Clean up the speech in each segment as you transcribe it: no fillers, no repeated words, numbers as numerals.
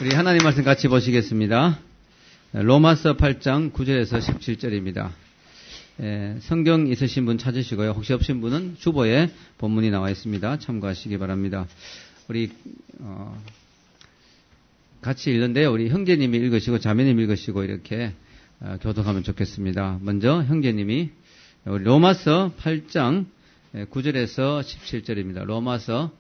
우리 하나님 말씀 같이 보시겠습니다. 로마서 8장 9절에서 17절입니다. 성경 있으신 분 찾으시고요. 혹시 없으신 분은 주보에 본문이 나와 있습니다. 참고하시기 바랍니다. 우리 같이 읽는데요. 우리 형제님이 읽으시고 자매님이 읽으시고 이렇게 교독하면 좋겠습니다. 먼저 형제님이 우리 로마서 8장 9절에서 17절입니다. 로마서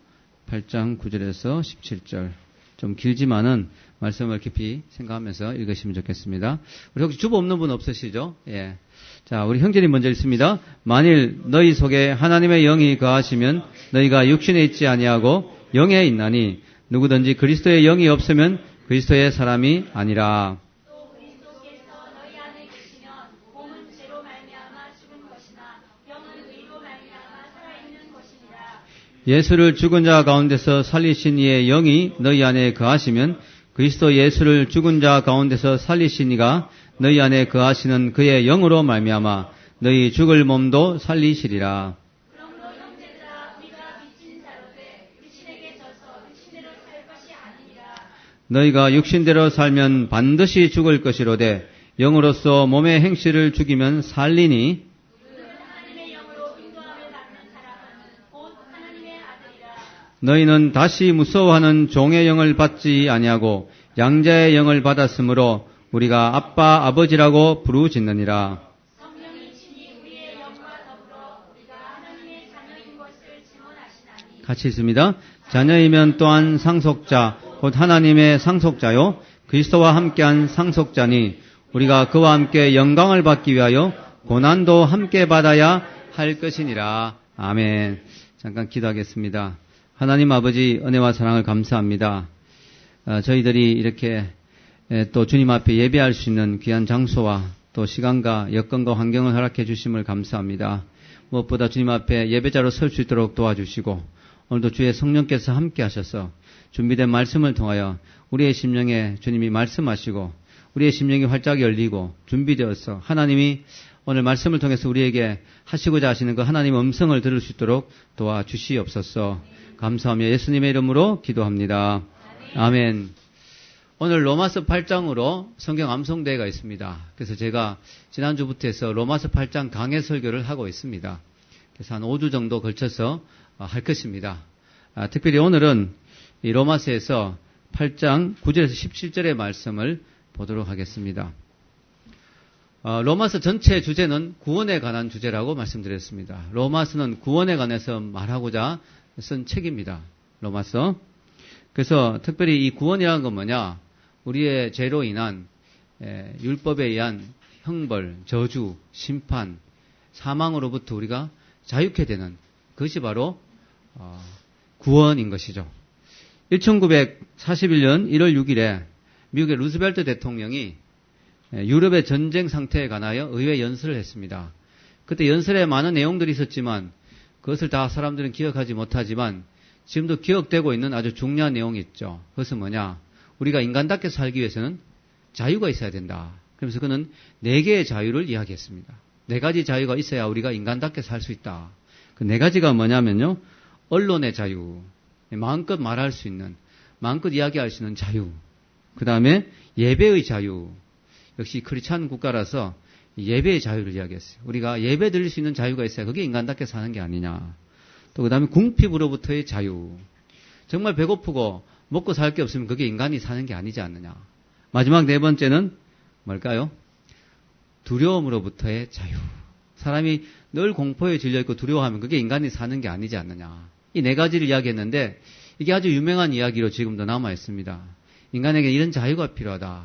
8장 9절에서 17절. 좀 길지만은 말씀을 깊이 생각하면서 읽으시면 좋겠습니다. 우리 혹시 주보 없는 분 없으시죠? 예. 자, 우리 형제님 먼저 읽습니다. 만일 너희 속에 하나님의 영이 거하시면 너희가 육신에 있지 아니하고 영에 있나니 누구든지 그리스도의 영이 없으면 그리스도의 사람이 아니라. 또 그리스도께서 너희 안에 계시면 몸은 죄로 말미암아 죽은 것이나 영은 의로 말미암아 살아있는 것이니라. 예수를 죽은 자 가운데서 살리신 이의 영이 너희 안에 거하시면 그리스도 예수를 죽은 자 가운데서 살리신 이가 너희 안에 거하시는 그의 영으로 말미암아 너희 죽을 몸도 살리시리라. 그러므로 형제들아 우리가 미친 자로되 육신에게 져서 육신대로 살 것이 아니니라. 너희가 육신대로 살면 반드시 죽을 것이로되 영으로서 몸의 행실을 죽이면 살리니. 하나님의 영으로 인도함을 받는 사람은 곧 하나님의 아들이라. 너희는 다시 무서워하는 종의 영을 받지 아니하고 양자의 영을 받았으므로 우리가 아빠 아버지라고 부르짖느니라. 성령이 친히 우리의 영과 더불어 우리가 하나님의 자녀인 것을 증언하시나니. 같이 있습니다. 자녀이면 또한 상속자 곧 하나님의 상속자요 그리스도와 함께한 상속자니 우리가 그와 함께 영광을 받기 위하여 고난도 함께 받아야 할 것이니라. 아멘. 잠깐 기도하겠습니다. 하나님 아버지 은혜와 사랑을 감사합니다. 저희들이 이렇게 또 주님 앞에 예배할 수 있는 귀한 장소와 또 시간과 여건과 환경을 허락해 주심을 감사합니다. 무엇보다 주님 앞에 예배자로 설 수 있도록 도와주시고 오늘도 주의 성령께서 함께 하셔서 준비된 말씀을 통하여 우리의 심령에 주님이 말씀하시고 우리의 심령이 활짝 열리고 준비되어서 하나님이 오늘 말씀을 통해서 우리에게 하시고자 하시는 그 하나님의 음성을 들을 수 있도록 도와주시옵소서. 감사하며 예수님의 이름으로 기도합니다. 아멘. 오늘 로마서 8장으로 성경 암송대회가 있습니다. 그래서 제가 지난주부터 해서 로마서 8장 강해 설교를 하고 있습니다. 그래서 한 5주 정도 걸쳐서 할 것입니다. 특별히 오늘은 이 로마서에서 8장 9절에서 17절의 말씀을 보도록 하겠습니다. 로마서 전체 주제는 구원에 관한 주제라고 말씀드렸습니다. 로마서는 구원에 관해서 말하고자 쓴 책입니다. 로마서. 그래서 특별히 이 구원이라는 건 뭐냐? 우리의 죄로 인한 율법에 의한 형벌, 저주, 심판, 사망으로부터 우리가 자유케 되는 그것이 바로 구원인 것이죠. 1941년 1월 6일에 미국의 루즈벨트 대통령이 유럽의 전쟁 상태에 관하여 의회 연설을 했습니다. 그때 연설에 많은 내용들이 있었지만 그것을 다 사람들은 기억하지 못하지만 지금도 기억되고 있는 아주 중요한 내용이 있죠. 그것은 뭐냐? 우리가 인간답게 살기 위해서는 자유가 있어야 된다. 그러면서 그는 4개의 자유를 이야기했습니다. 4가지 자유가 있어야 우리가 인간답게 살 수 있다. 그 4가지가 뭐냐면요. 언론의 자유, 마음껏 말할 수 있는, 마음껏 이야기할 수 있는 자유. 그 다음에 예배의 자유. 역시 크리스찬 국가라서 예배의 자유를 이야기했어요. 우리가 예배 드릴 수 있는 자유가 있어야 그게 인간답게 사는 게 아니냐. 또 그 다음에 궁핍으로부터의 자유. 정말 배고프고 먹고 살 게 없으면 그게 인간이 사는 게 아니지 않느냐. 마지막 4번째는 뭘까요? 두려움으로부터의 자유. 사람이 늘 공포에 질려있고 두려워하면 그게 인간이 사는 게 아니지 않느냐. 이 4가지를 이야기했는데 이게 아주 유명한 이야기로 지금도 남아있습니다. 인간에게 이런 자유가 필요하다.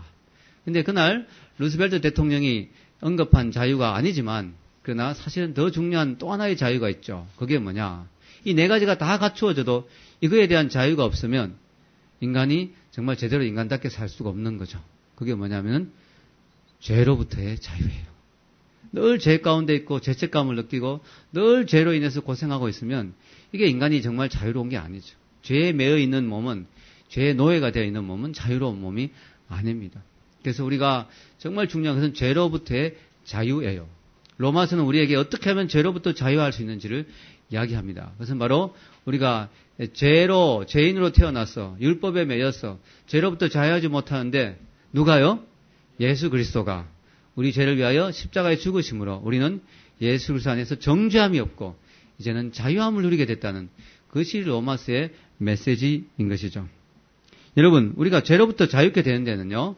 근데 그날 루스벨트 대통령이 언급한 자유가 아니지만 그러나 사실은 더 중요한 또 하나의 자유가 있죠. 그게 뭐냐. 이 4가지가 다 갖추어져도 이거에 대한 자유가 없으면 인간이 정말 제대로 인간답게 살 수가 없는 거죠. 그게 뭐냐면 죄로부터의 자유예요. 늘 죄 가운데 있고 죄책감을 느끼고 늘 죄로 인해서 고생하고 있으면 이게 인간이 정말 자유로운 게 아니죠. 죄에 매여 있는 몸은, 죄의 노예가 되어 있는 몸은 자유로운 몸이 아닙니다. 그래서 우리가 정말 중요한 것은 죄로부터의 자유예요. 로마서는 우리에게 어떻게 하면 죄로부터 자유할 수 있는지를 이야기합니다. 그것은 바로 우리가 죄인으로 태어나서 율법에 매여서 죄로부터 자유하지 못하는데 누가요? 예수 그리스도가 우리 죄를 위하여 십자가에 죽으심으로 우리는 예수 그리스도 안에서 정죄함이 없고 이제는 자유함을 누리게 됐다는 그것이 로마서의 메시지인 것이죠. 여러분, 우리가 죄로부터 자유케 되는 데는요,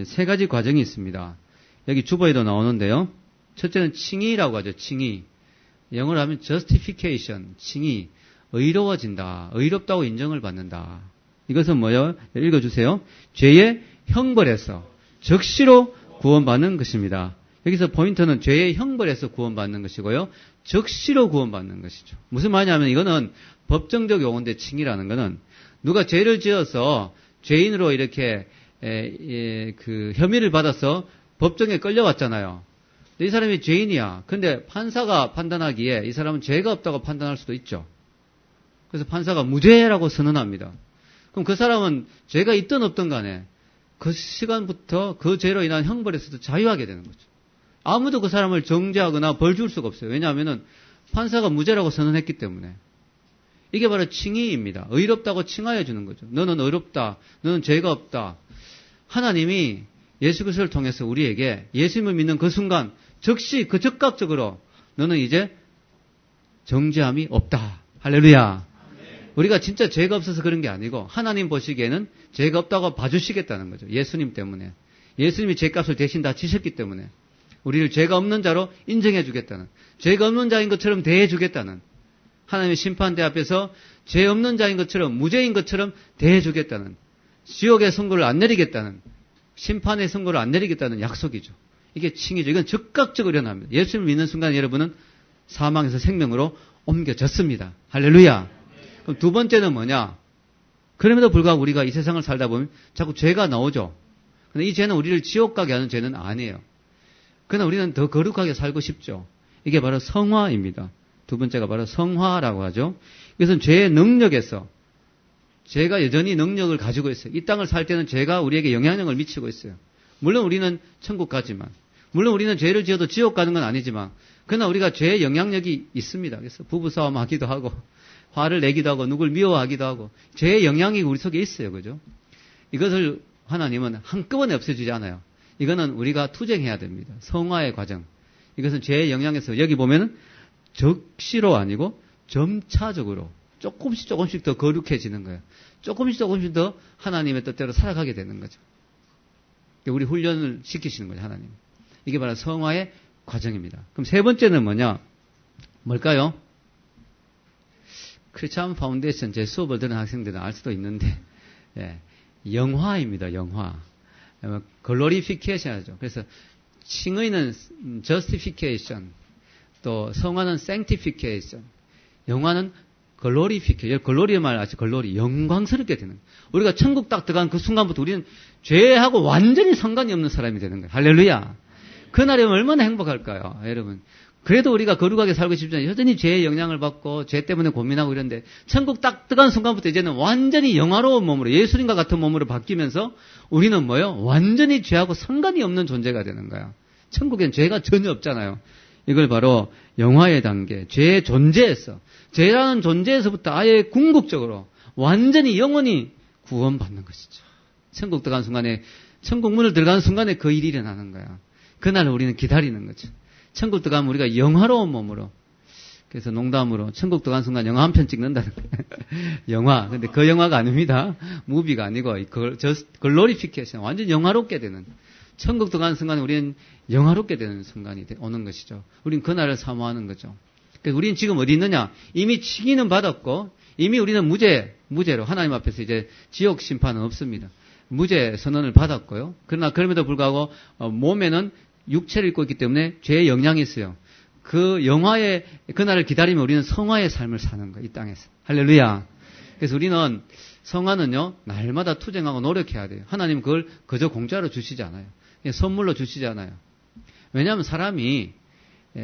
세 가지 과정이 있습니다. 여기 주보에도 나오는데요. 첫째는 칭의라고 하죠. 칭의. 영어로 하면 justification, 칭의. 의로워진다. 의롭다고 인정을 받는다. 이것은 뭐예요? 읽어주세요. 죄의 형벌에서 적시로 구원받는 것입니다. 여기서 포인트는 죄의 형벌에서 구원받는 것이고요. 적시로 구원받는 것이죠. 무슨 말이냐면 이거는 법정적 용어인데 칭의라는 것은 누가 죄를 지어서 죄인으로 이렇게 그 혐의를 받아서 법정에 끌려왔잖아요. 이 사람이 죄인이야. 근데 판사가 판단하기에 이 사람은 죄가 없다고 판단할 수도 있죠. 그래서 판사가 무죄라고 선언합니다. 그럼 그 사람은 죄가 있든 없든 간에 그 시간부터 그 죄로 인한 형벌에서도 자유하게 되는 거죠. 아무도 그 사람을 정죄하거나 벌 줄 수가 없어요. 왜냐하면 판사가 무죄라고 선언했기 때문에. 이게 바로 칭의입니다. 의롭다고 칭하여 주는 거죠. 너는 의롭다. 너는 죄가 없다. 하나님이 예수 그리스도를 통해서 우리에게 예수님을 믿는 그 순간 즉시 그 즉각적으로 너는 이제 정죄함이 없다. 할렐루야. 우리가 진짜 죄가 없어서 그런 게 아니고 하나님 보시기에는 죄가 없다고 봐주시겠다는 거죠. 예수님 때문에. 예수님이 죄값을 대신 다 지셨기 때문에 우리를 죄가 없는 자로 인정해 주겠다는, 죄가 없는 자인 것처럼 대해 주겠다는, 하나님의 심판대 앞에서 죄 없는 자인 것처럼 무죄인 것처럼 대해 주겠다는, 지옥의 선고를 안 내리겠다는, 심판의 선고를 안 내리겠다는 약속이죠. 이게 칭의죠. 이건 즉각적으로 일어납니다. 예수님을 믿는 순간 여러분은 사망에서 생명으로 옮겨졌습니다. 할렐루야. 그럼 두 번째는 뭐냐? 그럼에도 불구하고 우리가 이 세상을 살다 보면 자꾸 죄가 나오죠. 근데 이 죄는 우리를 지옥 가게 하는 죄는 아니에요. 그러나 우리는 더 거룩하게 살고 싶죠. 이게 바로 성화입니다. 두 번째가 바로 성화라고 하죠. 이것은 죄의 능력에서 죄가 여전히 능력을 가지고 있어요. 이 땅을 살 때는 죄가 우리에게 영향력을 미치고 있어요. 물론 우리는 천국 가지만, 물론 우리는 죄를 지어도 지옥 가는 건 아니지만, 그러나 우리가 죄의 영향력이 있습니다. 그래서 부부싸움 하기도 하고, 화를 내기도 하고, 누굴 미워하기도 하고, 죄의 영향이 우리 속에 있어요. 그죠? 이것을 하나님은 한꺼번에 없애주지 않아요. 이거는 우리가 투쟁해야 됩니다. 성화의 과정. 이것은 죄의 영향에서 여기 보면은 적시로 아니고 점차적으로 조금씩 더 거룩해지는 거예요. 조금씩 더 하나님의 뜻대로 살아가게 되는 거죠. 우리 훈련을 시키시는 거죠, 하나님. 이게 바로 성화의 과정입니다. 그럼 세 번째는 뭐냐? 뭘까요? 크리스천 파운데이션 제 수업을 듣는 학생들은 알 수도 있는데, 영화입니다, 영화. 글로리피케이션 하죠. 그래서 칭의는 justification, 또 성화는 sanctification, 영화는 글로리피케이션. 글로리의 말 아시죠? 글로리, 영광스럽게 되는 거예요. 우리가 천국 딱 들어간 그 순간부터 우리는 죄하고 완전히 상관이 없는 사람이 되는 거예요. 할렐루야. 그날이면 얼마나 행복할까요, 여러분? 그래도 우리가 거룩하게 살고 싶지만 여전히 죄의 영향을 받고 죄 때문에 고민하고 이런데 천국 딱 들어간 순간부터 이제는 완전히 영화로운 몸으로, 예수님과 같은 몸으로 바뀌면서 우리는 뭐요? 완전히 죄하고 상관이 없는 존재가 되는 거야. 천국엔 죄가 전혀 없잖아요. 이걸 바로 영화의 단계, 죄의 존재에서, 죄라는 존재에서부터 아예 궁극적으로 완전히 영원히 구원받는 것이죠. 천국 들어간 순간에, 천국 문을 들어가는 순간에 그 일이 일어나는 거야. 그날을 우리는 기다리는 거죠. 천국 들어가면 우리가 영화로운 몸으로, 그래서 농담으로 천국 들어간 순간 영화 한 편 찍는다는 거예요. 영화. 근데 그 영화가 아닙니다. 무비가 아니고 글로리피케이션. 완전 영화롭게 되는. 천국 들어가는 순간에 우리는 영화롭게 되는 순간이 오는 것이죠. 우리는 그날을 사모하는 거죠. 그래서 우리는 지금 어디 있느냐? 이미 칭의는 받았고 이미 우리는 무죄로 하나님 앞에서 이제 지옥 심판은 없습니다. 무죄 선언을 받았고요. 그러나 그럼에도 불구하고 몸에는 육체를 입고 있기 때문에 죄의 영향이 있어요. 그 영화의 그날을 기다리면 우리는 성화의 삶을 사는 거예요. 이 땅에서. 할렐루야. 그래서 우리는 성화는요, 날마다 투쟁하고 노력해야 돼요. 하나님 그걸 그저 공짜로 주시지 않아요. 선물로 주시지 않아요. 왜냐하면 사람이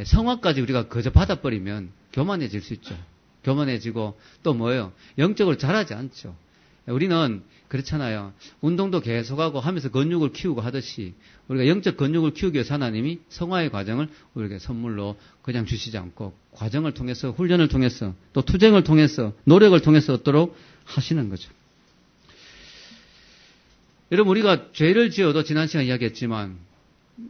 성화까지 우리가 그저 받아버리면 교만해질 수 있죠. 교만해지고 또 뭐예요? 영적으로 자라지 않죠. 우리는 그렇잖아요. 운동도 계속하고 하면서 근육을 키우고 하듯이 우리가 영적 근육을 키우기 위해서 하나님이 성화의 과정을 우리에게 선물로 그냥 주시지 않고 과정을 통해서 훈련을 통해서 또 투쟁을 통해서 노력을 통해서 얻도록 하시는 거죠. 여러분 우리가 죄를 지어도 지난 시간에 이야기했지만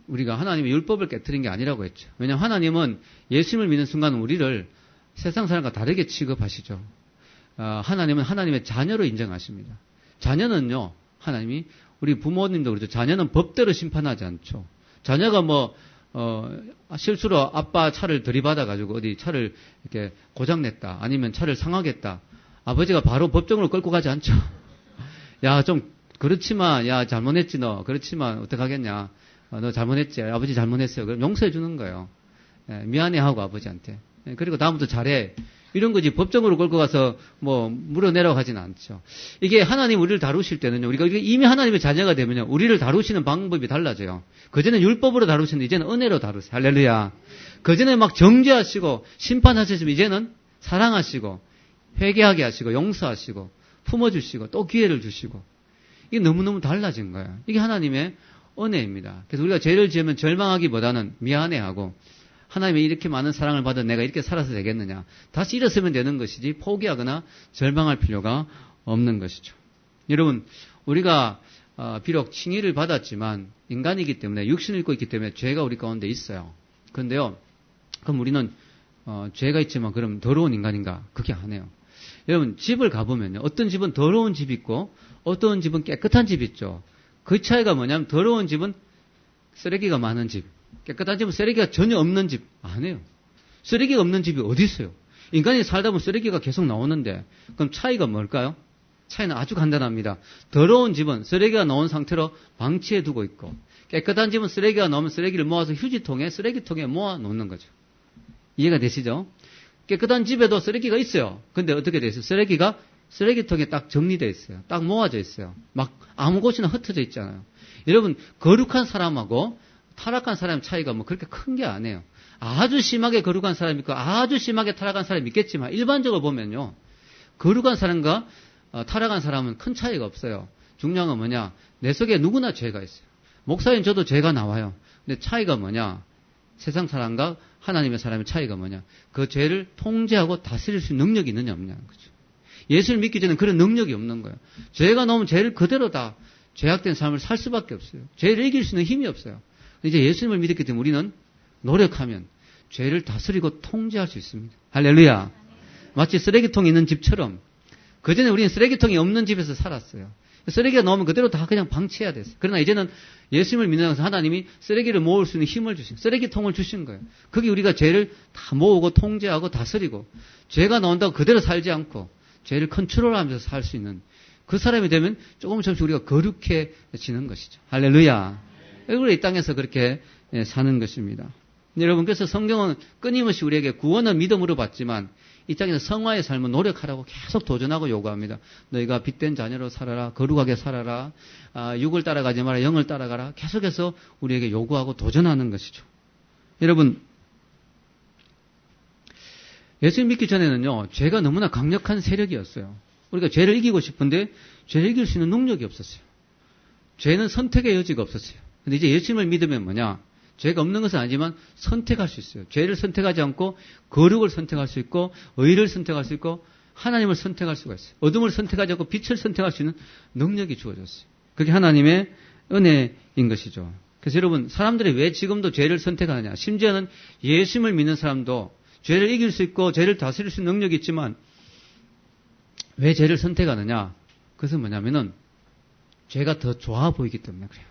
우리가 하나님의 율법을 깨트린 게 아니라고 했죠. 왜냐하면 하나님은 예수님을 믿는 순간 우리를 세상 사람과 다르게 취급하시죠. 하나님은 하나님의 자녀로 인정하십니다. 자녀는요, 하나님이 우리 부모님도 그렇죠. 자녀는 법대로 심판하지 않죠. 자녀가 실수로 아빠 차를 들이받아가지고 어디 차를 이렇게 고장냈다. 아니면 차를 상하겠다. 아버지가 바로 법정으로 끌고 가지 않죠. 야, 좀, 그렇지만, 야, 잘못했지, 너. 그렇지만, 어떡하겠냐. 너 잘못했지. 아버지 잘못했어요. 그럼 용서해 주는 거예요. 미안해 하고 아버지한테. 그리고 다음부터 잘해. 이런 거지. 법정으로 끌고 가서 물어내라고 하진 않죠. 이게 하나님 우리를 다루실 때는요. 우리가 이미 하나님의 자녀가 되면요. 우리를 다루시는 방법이 달라져요. 그전에 율법으로 다루시는데 이제는 은혜로 다루세요. 할렐루야. 그전에 막 정죄하시고 심판하셨으면 이제는 사랑하시고 회개하게 하시고 용서하시고 품어주시고 또 기회를 주시고 이게 너무너무 달라진 거예요. 이게 하나님의 은혜입니다. 그래서 우리가 죄를 지으면 절망하기보다는 미안해하고 하나님이 이렇게 많은 사랑을 받은 내가 이렇게 살아서 되겠느냐. 다시 일어서면 되는 것이지 포기하거나 절망할 필요가 없는 것이죠. 여러분 우리가 비록 칭의를 받았지만 인간이기 때문에 육신을 입고 있기 때문에 죄가 우리 가운데 있어요. 그런데요. 그럼 우리는 죄가 있지만 그럼 더러운 인간인가? 그게 아니에요. 여러분 집을 가보면요. 어떤 집은 더러운 집이 있고 어떤 집은 깨끗한 집이 있죠. 그 차이가 뭐냐면 더러운 집은 쓰레기가 많은 집. 깨끗한 집은 쓰레기가 전혀 없는 집 아니에요. 쓰레기가 없는 집이 어디 있어요? 인간이 살다 보면 쓰레기가 계속 나오는데 그럼 차이가 뭘까요? 차이는 아주 간단합니다. 더러운 집은 쓰레기가 나온 상태로 방치해 두고 있고 깨끗한 집은 쓰레기가 나오면 쓰레기를 모아서 휴지통에 쓰레기통에 모아 놓는 거죠. 이해가 되시죠? 깨끗한 집에도 쓰레기가 있어요. 근데 어떻게 돼 있어요? 쓰레기가 쓰레기통에 딱 정리되어 있어요. 딱 모아져 있어요. 막 아무 곳이나 흩어져 있잖아요. 여러분 거룩한 사람하고 타락한 사람의 차이가 그렇게 큰 게 아니에요. 아주 심하게 거룩한 사람이 있고 아주 심하게 타락한 사람이 있겠지만 일반적으로 보면요. 거룩한 사람과 타락한 사람은 큰 차이가 없어요. 중요한 건 뭐냐. 내 속에 누구나 죄가 있어요. 목사님 저도 죄가 나와요. 근데 차이가 뭐냐. 세상 사람과 하나님의 사람의 차이가 뭐냐. 그 죄를 통제하고 다스릴 수 있는 능력이 있느냐 없냐는 거죠. 예수를 믿기 전에는 그런 능력이 없는 거예요. 죄가 나오면 죄를 그대로 다 죄악된 삶을 살 수밖에 없어요. 죄를 이길 수 있는 힘이 없어요. 이제 예수님을 믿었기 때문에 우리는 노력하면 죄를 다스리고 통제할 수 있습니다. 할렐루야. 마치 쓰레기통이 있는 집처럼 그전에 우리는 쓰레기통이 없는 집에서 살았어요. 쓰레기가 나오면 그대로 다 그냥 방치해야 됐어요. 그러나 이제는 예수님을 믿는 하나님이 쓰레기를 모을 수 있는 힘을 주신 쓰레기통을 주신 거예요. 거기 우리가 죄를 다 모으고 통제하고 다스리고 죄가 나온다고 그대로 살지 않고 죄를 컨트롤하면서 살 수 있는 그 사람이 되면 조금씩 우리가 거룩해지는 것이죠. 할렐루야. 우리 이 땅에서 그렇게 사는 것입니다. 여러분 그래서 성경은 끊임없이 우리에게 구원은 믿음으로 받지만 이 땅에서 성화의 삶을 노력하라고 계속 도전하고 요구합니다. 너희가 빛된 자녀로 살아라. 거룩하게 살아라. 육을 따라가지 마라. 영을 따라가라. 계속해서 우리에게 요구하고 도전하는 것이죠. 여러분 예수님 믿기 전에는요. 죄가 너무나 강력한 세력이었어요. 우리가 죄를 이기고 싶은데 죄를 이길 수 있는 능력이 없었어요. 죄는 선택의 여지가 없었어요. 근데 이제 예수님을 믿으면 뭐냐? 죄가 없는 것은 아니지만 선택할 수 있어요. 죄를 선택하지 않고 거룩을 선택할 수 있고 의를 선택할 수 있고 하나님을 선택할 수가 있어요. 어둠을 선택하지 않고 빛을 선택할 수 있는 능력이 주어졌어요. 그게 하나님의 은혜인 것이죠. 그래서 여러분 사람들이 왜 지금도 죄를 선택하느냐? 심지어는 예수님을 믿는 사람도 죄를 이길 수 있고 죄를 다스릴 수 있는 능력이 있지만 왜 죄를 선택하느냐? 그것은 뭐냐면은 죄가 더 좋아 보이기 때문에 그래요.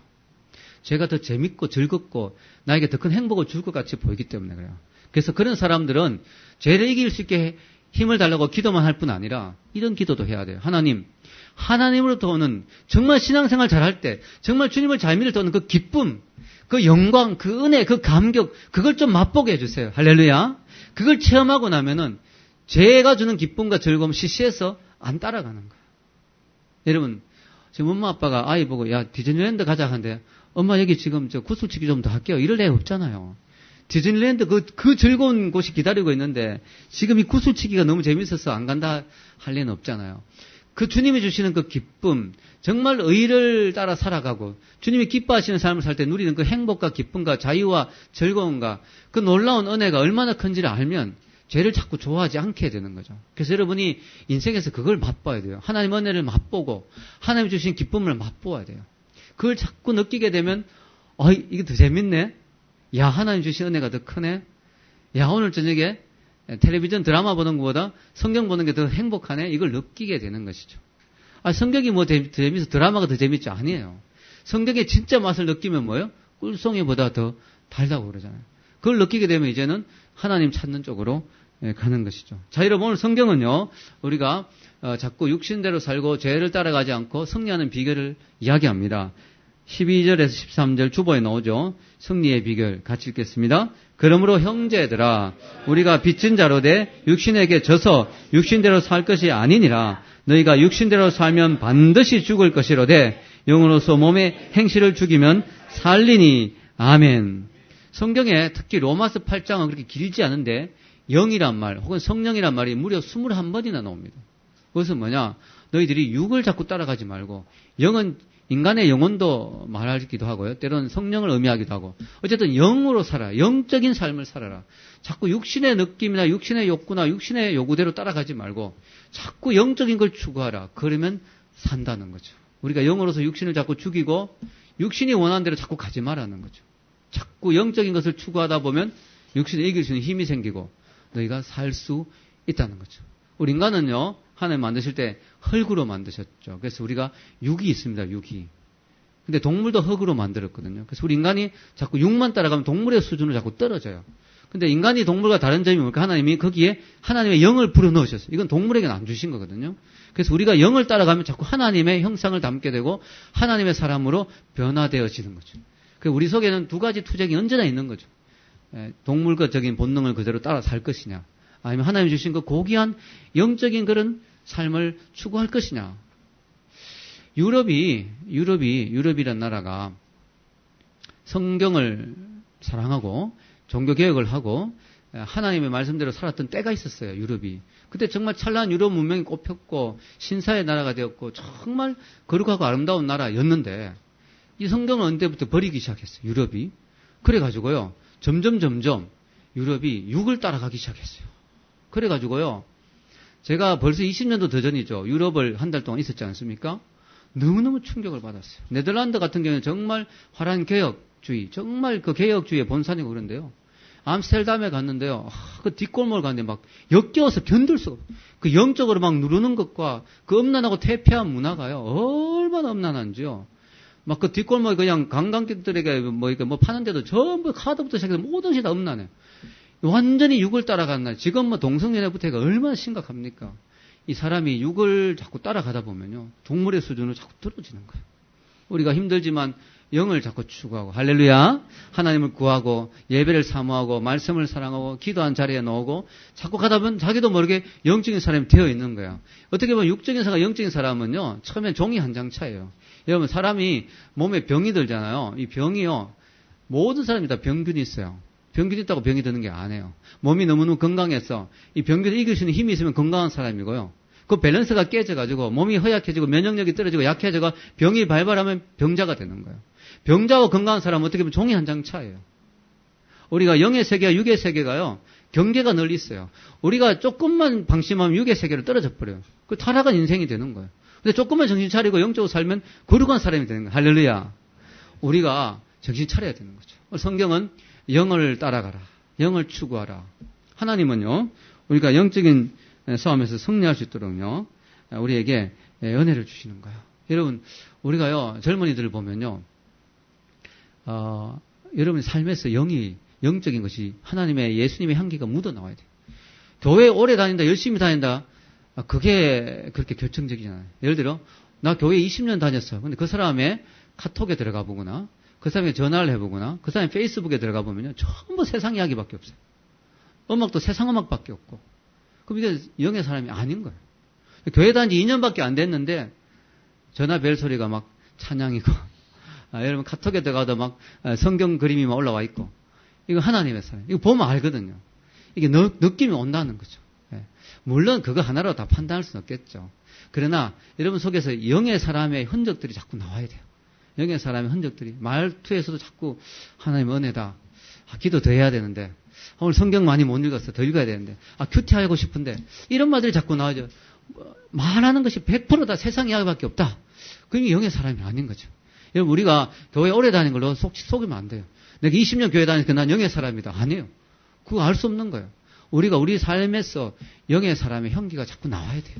죄가 더 재밌고 즐겁고 나에게 더 큰 행복을 줄 것 같이 보이기 때문에 그래요. 그래서 그런 사람들은 죄를 이길 수 있게 힘을 달라고 기도만 할 뿐 아니라 이런 기도도 해야 돼요. 하나님, 하나님으로부터 오는 정말 신앙생활 잘할 때 정말 주님을 잘 믿을 때 오는 그 기쁨, 그 영광, 그 은혜, 그 감격 그걸 좀 맛보게 해주세요. 할렐루야. 그걸 체험하고 나면은 죄가 주는 기쁨과 즐거움 시시해서 안 따라가는 거예요. 여러분 지금 엄마 아빠가 아이 보고 야 디즈니랜드 가자 하는데 엄마 여기 지금 저 구슬치기 좀 더 할게요. 이럴 애가 없잖아요. 디즈니랜드 그 즐거운 곳이 기다리고 있는데 지금 이 구슬치기가 너무 재밌어서 안 간다 할 리는 없잖아요. 그 주님이 주시는 그 기쁨, 정말 의를 따라 살아가고 주님이 기뻐하시는 삶을 살 때 누리는 그 행복과 기쁨과 자유와 즐거움과 그 놀라운 은혜가 얼마나 큰지를 알면 죄를 자꾸 좋아하지 않게 되는 거죠. 그래서 여러분이 인생에서 그걸 맛봐야 돼요. 하나님 은혜를 맛보고 하나님 주신 기쁨을 맛보아야 돼요. 그걸 자꾸 느끼게 되면 이게 더 재밌네. 야, 하나님 주신 은혜가 더 크네. 야, 오늘 저녁에 텔레비전 드라마 보는 것보다 성경 보는 게 더 행복하네. 이걸 느끼게 되는 것이죠. 성경이 뭐 더 재밌어 드라마가 더 재밌지? 아니에요. 성경의 진짜 맛을 느끼면 뭐예요? 꿀송이보다 더 달다고 그러잖아요. 그걸 느끼게 되면 이제는 하나님 찾는 쪽으로 가는 것이죠. 자, 여러분 오늘 성경은요, 우리가 자꾸 육신대로 살고 죄를 따라가지 않고 승리하는 비결을 이야기합니다. 12절에서 13절 주보에 나오죠. 승리의 비결 같이 읽겠습니다. 그러므로 형제들아 우리가 빚진 자로 돼 육신에게 져서 육신대로 살 것이 아니니라. 너희가 육신대로 살면 반드시 죽을 것이로되 영으로서 몸의 행실을 죽이면 살리니. 아멘. 성경에 특히 로마서 8장은 그렇게 길지 않은데 영이란 말 혹은 성령이란 말이 무려 21번이나 나옵니다. 그것은 뭐냐? 너희들이 육을 자꾸 따라가지 말고, 영은 인간의 영혼도 말하기도 하고요. 때로는 성령을 의미하기도 하고. 어쨌든 영으로 살아. 영적인 삶을 살아라. 자꾸 육신의 느낌이나 육신의 욕구나 육신의 요구대로 따라가지 말고 자꾸 영적인 걸 추구하라. 그러면 산다는 거죠. 우리가 영으로서 육신을 자꾸 죽이고 육신이 원하는 대로 자꾸 가지 말라는 거죠. 자꾸 영적인 것을 추구하다 보면 육신을 이길 수 있는 힘이 생기고 너희가 살 수 있다는 거죠. 우리 인간은요, 하나님 만드실 때 흙으로 만드셨죠. 그래서 우리가 육이 있습니다, 육이. 근데 동물도 흙으로 만들었거든요. 그래서 우리 인간이 자꾸 육만 따라가면 동물의 수준으로 자꾸 떨어져요. 근데 인간이 동물과 다른 점이 뭘까? 하나님이 거기에 하나님의 영을 불어넣으셨어요. 이건 동물에게는 안 주신 거거든요. 그래서 우리가 영을 따라가면 자꾸 하나님의 형상을 담게 되고 하나님의 사람으로 변화되어지는 거죠. 그래서 우리 속에는 두 가지 투쟁이 언제나 있는 거죠. 동물적인 본능을 그대로 따라 살 것이냐, 아니면 하나님 주신 그 고귀한 영적인 그런 삶을 추구할 것이냐. 유럽이란 나라가 성경을 사랑하고 종교개혁을 하고 하나님의 말씀대로 살았던 때가 있었어요, 유럽이. 그때 정말 찬란한 유럽 문명이 꼽혔고 신사의 나라가 되었고 정말 거룩하고 아름다운 나라였는데 이 성경을 언제부터 버리기 시작했어요, 유럽이. 그래가지고요, 점점 유럽이 육을 따라가기 시작했어요. 그래가지고요, 제가 벌써 20년도 더 전이죠. 유럽을 한 달 동안 있었지 않습니까? 너무너무 충격을 받았어요. 네덜란드 같은 경우는 정말 화려한 개혁주의, 정말 그 개혁주의의 본산이고 그런데요. 암스테르담에 갔는데요. 그 뒷골목을 갔는데 막 역겨워서 견딜 수가 없어요. 그 영적으로 막 누르는 것과 그 음란하고 퇴폐한 문화가요, 얼마나 음란한지요. 막 그 뒷골목에 그냥 관광객들에게 뭐 파는데도 전부 카드부터 시작해서 모든 것이 다 음란해요. 완전히 육을 따라갔나. 지금 뭐 동성연애부터 해가 얼마나 심각합니까? 이 사람이 육을 자꾸 따라가다 보면요, 동물의 수준으로 자꾸 떨어지는 거예요. 우리가 힘들지만 영을 자꾸 추구하고, 할렐루야, 하나님을 구하고 예배를 사모하고 말씀을 사랑하고 기도한 자리에 놓고 자꾸 가다 보면 자기도 모르게 영적인 사람이 되어 있는 거야. 어떻게 보면 육적인 사람, 영적인 사람은요, 처음엔 종이 한 장 차예요. 여러분, 사람이 몸에 병이 들잖아요. 이 병이요, 모든 사람이 다 병균이 있어요. 병균이 있다고 병이 드는 게 아니에요. 몸이 너무너무 건강해서 이 병균을 이길 수 있는 힘이 있으면 건강한 사람이고요. 그 밸런스가 깨져가지고 몸이 허약해지고 면역력이 떨어지고 약해지고 병이 발발하면 병자가 되는 거예요. 병자와 건강한 사람은 어떻게 보면 종이 한 장 차예요. 우리가 영의 세계와 육의 세계가요, 경계가 널리 있어요. 우리가 조금만 방심하면 육의 세계로 떨어져 버려요. 그 타락한 인생이 되는 거예요. 근데 조금만 정신 차리고 영적으로 살면 거룩한 사람이 되는 거예요. 할렐루야. 우리가 정신 차려야 되는 거죠. 성경은 영을 따라가라, 영을 추구하라. 하나님은요, 우리가 영적인 싸움에서 승리할 수 있도록요, 우리에게 은혜를 주시는 거예요. 여러분, 우리가요, 젊은이들을 보면요, 여러분 삶에서 영적인 것이 하나님의 예수님의 향기가 묻어 나와야 돼요. 교회 오래 다닌다, 열심히 다닌다, 그게 그렇게 결정적이잖아요. 예를 들어, 나 교회 20년 다녔어. 근데 그 사람의 카톡에 들어가 보거나, 그 사람에게 전화를 해보거나, 그 사람의 페이스북에 들어가 보면요, 전부 세상 이야기밖에 없어요. 음악도 세상 음악밖에 없고. 그럼 이게 영의 사람이 아닌 거예요. 교회 다닌 지 2년밖에 안 됐는데 전화 벨 소리가 막 찬양이고, 여러분 카톡에 들어가도 막 성경 그림이 막 올라와 있고, 이거 하나님의 사람. 이거 보면 알거든요. 이게 느낌이 온다는 거죠. 물론 그거 하나로 다 판단할 수는 없겠죠. 그러나 여러분 속에서 영의 사람의 흔적들이 자꾸 나와야 돼요. 영의 사람의 흔적들이. 말투에서도 자꾸 하나님 은혜다. 기도 더 해야 되는데. 오늘 성경 많이 못 읽었어. 더 읽어야 되는데. 큐티하고 싶은데. 이런 말들이 자꾸 나와죠. 말하는 것이 100%다 세상 이야기밖에 없다. 그게 영의 사람이 아닌 거죠. 여러분 우리가 교회 오래 다닌 걸로 속이면 안 돼요. 내가 20년 교회 다니니까 난 영의 사람이다. 아니에요. 그거 알 수 없는 거예요. 우리가 우리 삶에서 영의 사람의 형기가 자꾸 나와야 돼요.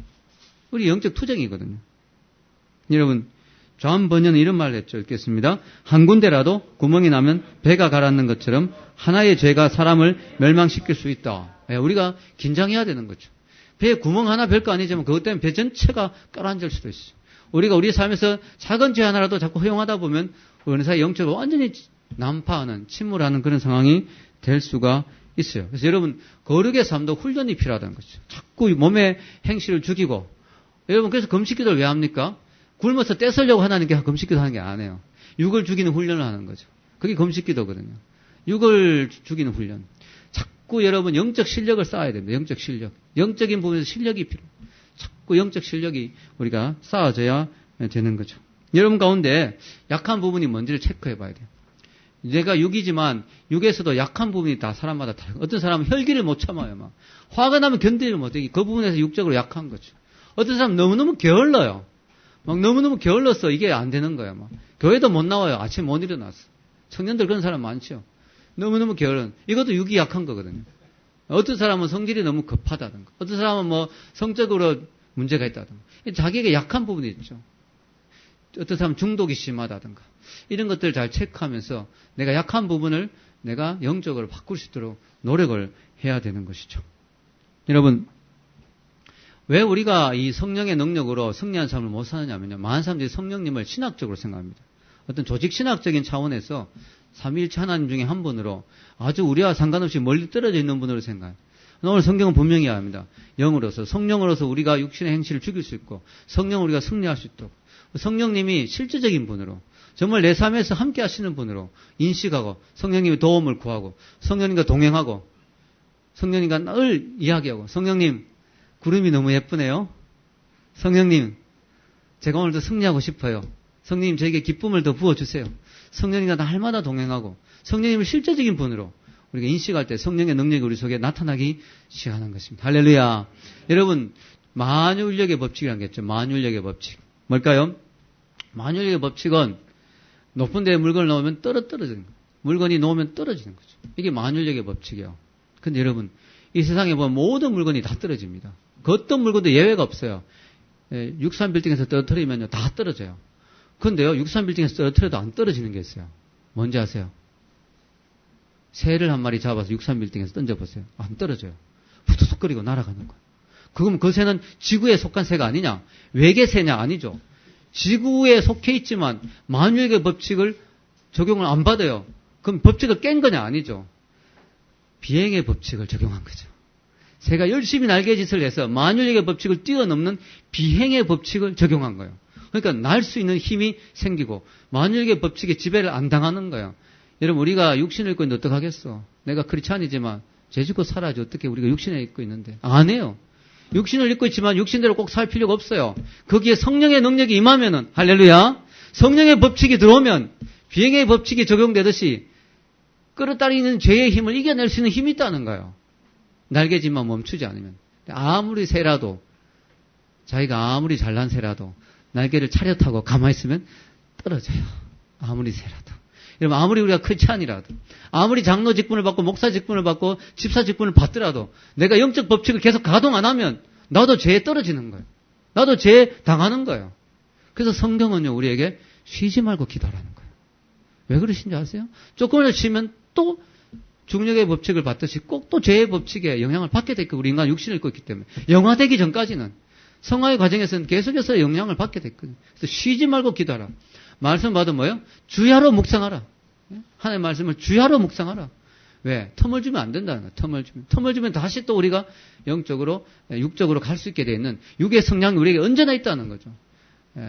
우리 영적 투쟁이거든요. 여러분 존 번연은 이런 말을 했죠. 읽겠습니다. 한 군데라도 구멍이 나면 배가 가라앉는 것처럼 하나의 죄가 사람을 멸망시킬 수 있다. 우리가 긴장해야 되는 거죠. 배에 구멍 하나 별거 아니지만 그것 때문에 배 전체가 가라앉을 수도 있어요. 우리가 우리 삶에서 작은 죄 하나라도 자꾸 허용하다 보면 어느 사이 영적으로 완전히 난파하는 침몰하는 그런 상황이 될 수가 있어요. 그래서 여러분 거룩의 삶도 훈련이 필요하다는 거죠. 자꾸 몸의 행실을 죽이고 여러분 그래서 금식기도를 왜 합니까? 굶어서 떼쓰려고 하나님께 금식기도 하는 게 아니에요. 육을 죽이는 훈련을 하는 거죠. 그게 금식기도거든요. 육을 죽이는 훈련. 자꾸 여러분 영적 실력을 쌓아야 됩니다. 영적 실력. 영적인 부분에서 실력이 필요해요. 자꾸 영적 실력이 우리가 쌓아져야 되는 거죠. 여러분 가운데 약한 부분이 뭔지를 체크해 봐야 돼요. 내가 육이지만 육에서도 약한 부분이 다 사람마다 다르고 어떤 사람은 혈기를 못 참아요. 막 화가 나면 견디를 못해. 그 부분에서 육적으로 약한 거죠. 어떤 사람은 너무너무 게을러요. 막 너무너무 게을러서 이게 안 되는 거야. 막 교회도 못 나와요. 아침에 못 일어났어. 청년들 그런 사람 많죠. 너무너무 게으른. 이것도 육이 약한 거거든요. 어떤 사람은 성질이 너무 급하다든가. 어떤 사람은 뭐 성적으로 문제가 있다든가. 자기에게 약한 부분이 있죠. 어떤 사람은 중독이 심하다든가. 이런 것들을 잘 체크하면서 내가 약한 부분을 내가 영적으로 바꿀 수 있도록 노력을 해야 되는 것이죠. 여러분, 왜 우리가 이 성령의 능력으로 승리한 삶을 못 사느냐면요. 많은 사람들이 성령님을 신학적으로 생각합니다. 어떤 조직 신학적인 차원에서 삼위일체 하나님 중에 한 분으로 아주 우리와 상관없이 멀리 떨어져 있는 분으로 생각해요. 오늘 성경은 분명히 합니다. 영으로서, 성령으로서 우리가 육신의 행실을 죽일 수 있고 성령 우리가 승리할 수 있도록 성령님이 실제적인 분으로 정말 내 삶에서 함께 하시는 분으로 인식하고 성령님의 도움을 구하고 성령님과 동행하고 성령님과 늘 이야기하고 성령님 구름이 너무 예쁘네요. 성령님 제가 오늘도 승리하고 싶어요. 성령님 저에게 기쁨을 더 부어주세요. 성령님과 날마다 동행하고 성령님을 실제적인 분으로 우리가 인식할 때 성령의 능력이 우리 속에 나타나기 시작하는 것입니다. 할렐루야. 여러분 만유인력의 법칙이라는 게 있죠. 만유인력의 법칙. 뭘까요? 만유인력의 법칙은 높은 데에 물건을 넣으면 떨어지는 거예요. 물건이 놓으면 떨어지는 거죠. 이게 만유인력의 법칙이에요. 근데 여러분 이 세상에 보면 모든 물건이 다 떨어집니다. 그 어떤 물건도 예외가 없어요. 63빌딩에서 떨어뜨리면요 다 떨어져요. 근데요 63빌딩에서 떨어뜨려도 안 떨어지는 게 있어요. 뭔지 아세요? 새를 한 마리 잡아서 63빌딩에서 던져보세요. 안 떨어져요. 후두둑거리고 날아가는 거예요. 그럼 그 새는 지구에 속한 새가 아니냐? 외계 새냐? 아니죠. 지구에 속해 있지만 만유인력의 법칙을 적용을 안 받아요. 그럼 법칙을 깬 거냐? 아니죠. 비행의 법칙을 적용한 거죠. 새가 열심히 날개짓을 해서 만유인력의 법칙을 뛰어넘는 비행의 법칙을 적용한 거예요. 그러니까 날 수 있는 힘이 생기고 만유인력의 법칙에 지배를 안 당하는 거예요. 여러분 우리가 육신을 입고 있는데 어떡하겠어. 내가 크리스찬이지만 죄 짓고 살아야지 어떻게 우리가 육신을 입고 있는데. 안 해요. 육신을 입고 있지만 육신대로 꼭 살 필요가 없어요. 거기에 성령의 능력이 임하면은 할렐루야. 성령의 법칙이 들어오면 비행의 법칙이 적용되듯이 끌어다니는 죄의 힘을 이겨낼 수 있는 힘이 있다는 거예요. 날개짓만 멈추지 않으면. 아무리 새라도 자기가 아무리 잘난 새라도 날개를 차렷하고 가만히 있으면 떨어져요. 아무리 새라도. 여러분 아무리 우리가 크리스찬이라도 아무리 장로 직분을 받고 목사 직분을 받고 집사 직분을 받더라도 내가 영적 법칙을 계속 가동 안 하면 나도 죄에 떨어지는 거예요. 나도 죄에 당하는 거예요. 그래서 성경은요 우리에게 쉬지 말고 기도하라는 거예요. 왜 그러신지 아세요? 조금을 쉬면 또 중력의 법칙을 받듯이 꼭 또 죄의 법칙에 영향을 받게 되고 우리 인간 육신을 입고 있기 때문에 영화되기 전까지는 성화의 과정에서는 계속해서 영향을 받게 됐거든요. 그래서 쉬지 말고 기도하라. 말씀 받으면 뭐예요? 주야로 묵상하라. 하나님의 말씀을 주야로 묵상하라. 왜? 텀을 주면 안 된다는 거예요. 텀을 주면 다시 또 우리가 영적으로, 육적으로 갈 수 있게 되어 있는 육의 성량이 우리에게 언제나 있다는 거죠.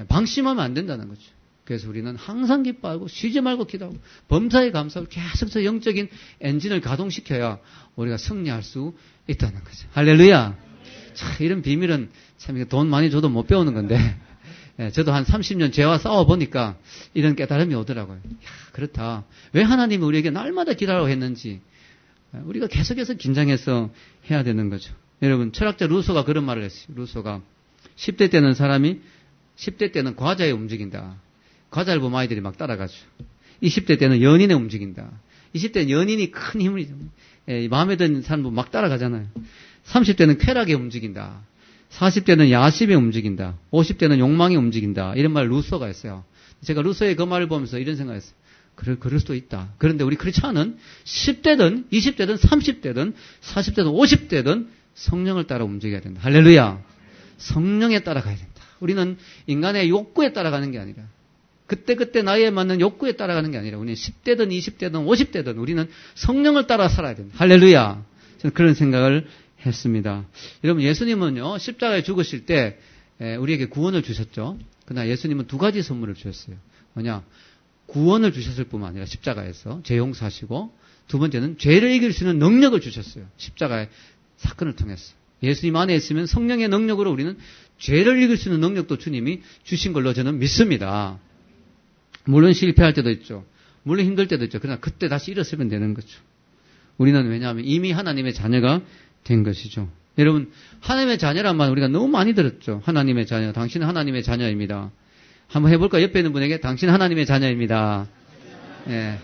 방심하면 안 된다는 거죠. 그래서 우리는 항상 기뻐하고 쉬지 말고 기도하고 범사에 감사하고 계속해서 영적인 엔진을 가동시켜야 우리가 승리할 수 있다는 거죠. 할렐루야. 참, 이런 비밀은 참 돈 많이 줘도 못 배우는 건데, 예, 저도 한 30년 죄와 싸워보니까 이런 깨달음이 오더라고요. 야, 그렇다. 왜 하나님이 우리에게 날마다 기다리라고 했는지, 우리가 계속해서 긴장해서 해야 되는 거죠. 여러분, 철학자 루소가 그런 말을 했어요. 루소가 10대 때는 사람이 10대 때는 과자에 움직인다. 과자를 보면 아이들이 막 따라가죠. 20대 때는 연인에 움직인다. 20대는 연인이 큰 힘을, 마음에 드는 사람 보면 막 따라가잖아요. 30대는 쾌락에 움직인다. 40대는 야심에 움직인다. 50대는 욕망에 움직인다. 이런 말 루소가 했어요. 제가 루소의 그 말을 보면서 이런 생각을 했어요. 그럴 수도 있다. 그런데 우리 크리스찬은 10대든 20대든 30대든 40대든 50대든 성령을 따라 움직여야 된다. 할렐루야. 성령에 따라가야 된다. 우리는 인간의 욕구에 따라가는 게 아니라 그때 나이에 맞는 욕구에 따라가는 게 아니라 우리는 10대든 20대든 50대든 우리는 성령을 따라 살아야 된다. 할렐루야. 저는 그런 생각을 했습니다. 여러분, 예수님은요, 십자가에 죽으실 때 우리에게 구원을 주셨죠. 그러나 예수님은 두 가지 선물을 주셨어요. 뭐냐? 구원을 주셨을 뿐만 아니라 십자가에서 죄 용서하시고, 두 번째는 죄를 이길 수 있는 능력을 주셨어요. 십자가의 사건을 통해서. 예수님 안에 있으면 성령의 능력으로 우리는 죄를 이길 수 있는 능력도 주님이 주신 걸로 저는 믿습니다. 물론 실패할 때도 있죠. 물론 힘들 때도 있죠. 그러나 그때 다시 일어서면 되는 거죠. 우리는 왜냐하면 이미 하나님의 자녀가 된 것이죠. 여러분, 하나님의 자녀란 말 우리가 너무 많이 들었죠. 하나님의 자녀, 당신은 하나님의 자녀입니다. 한번 해볼까? 옆에 있는 분에게 당신 하나님의 자녀입니다. 예,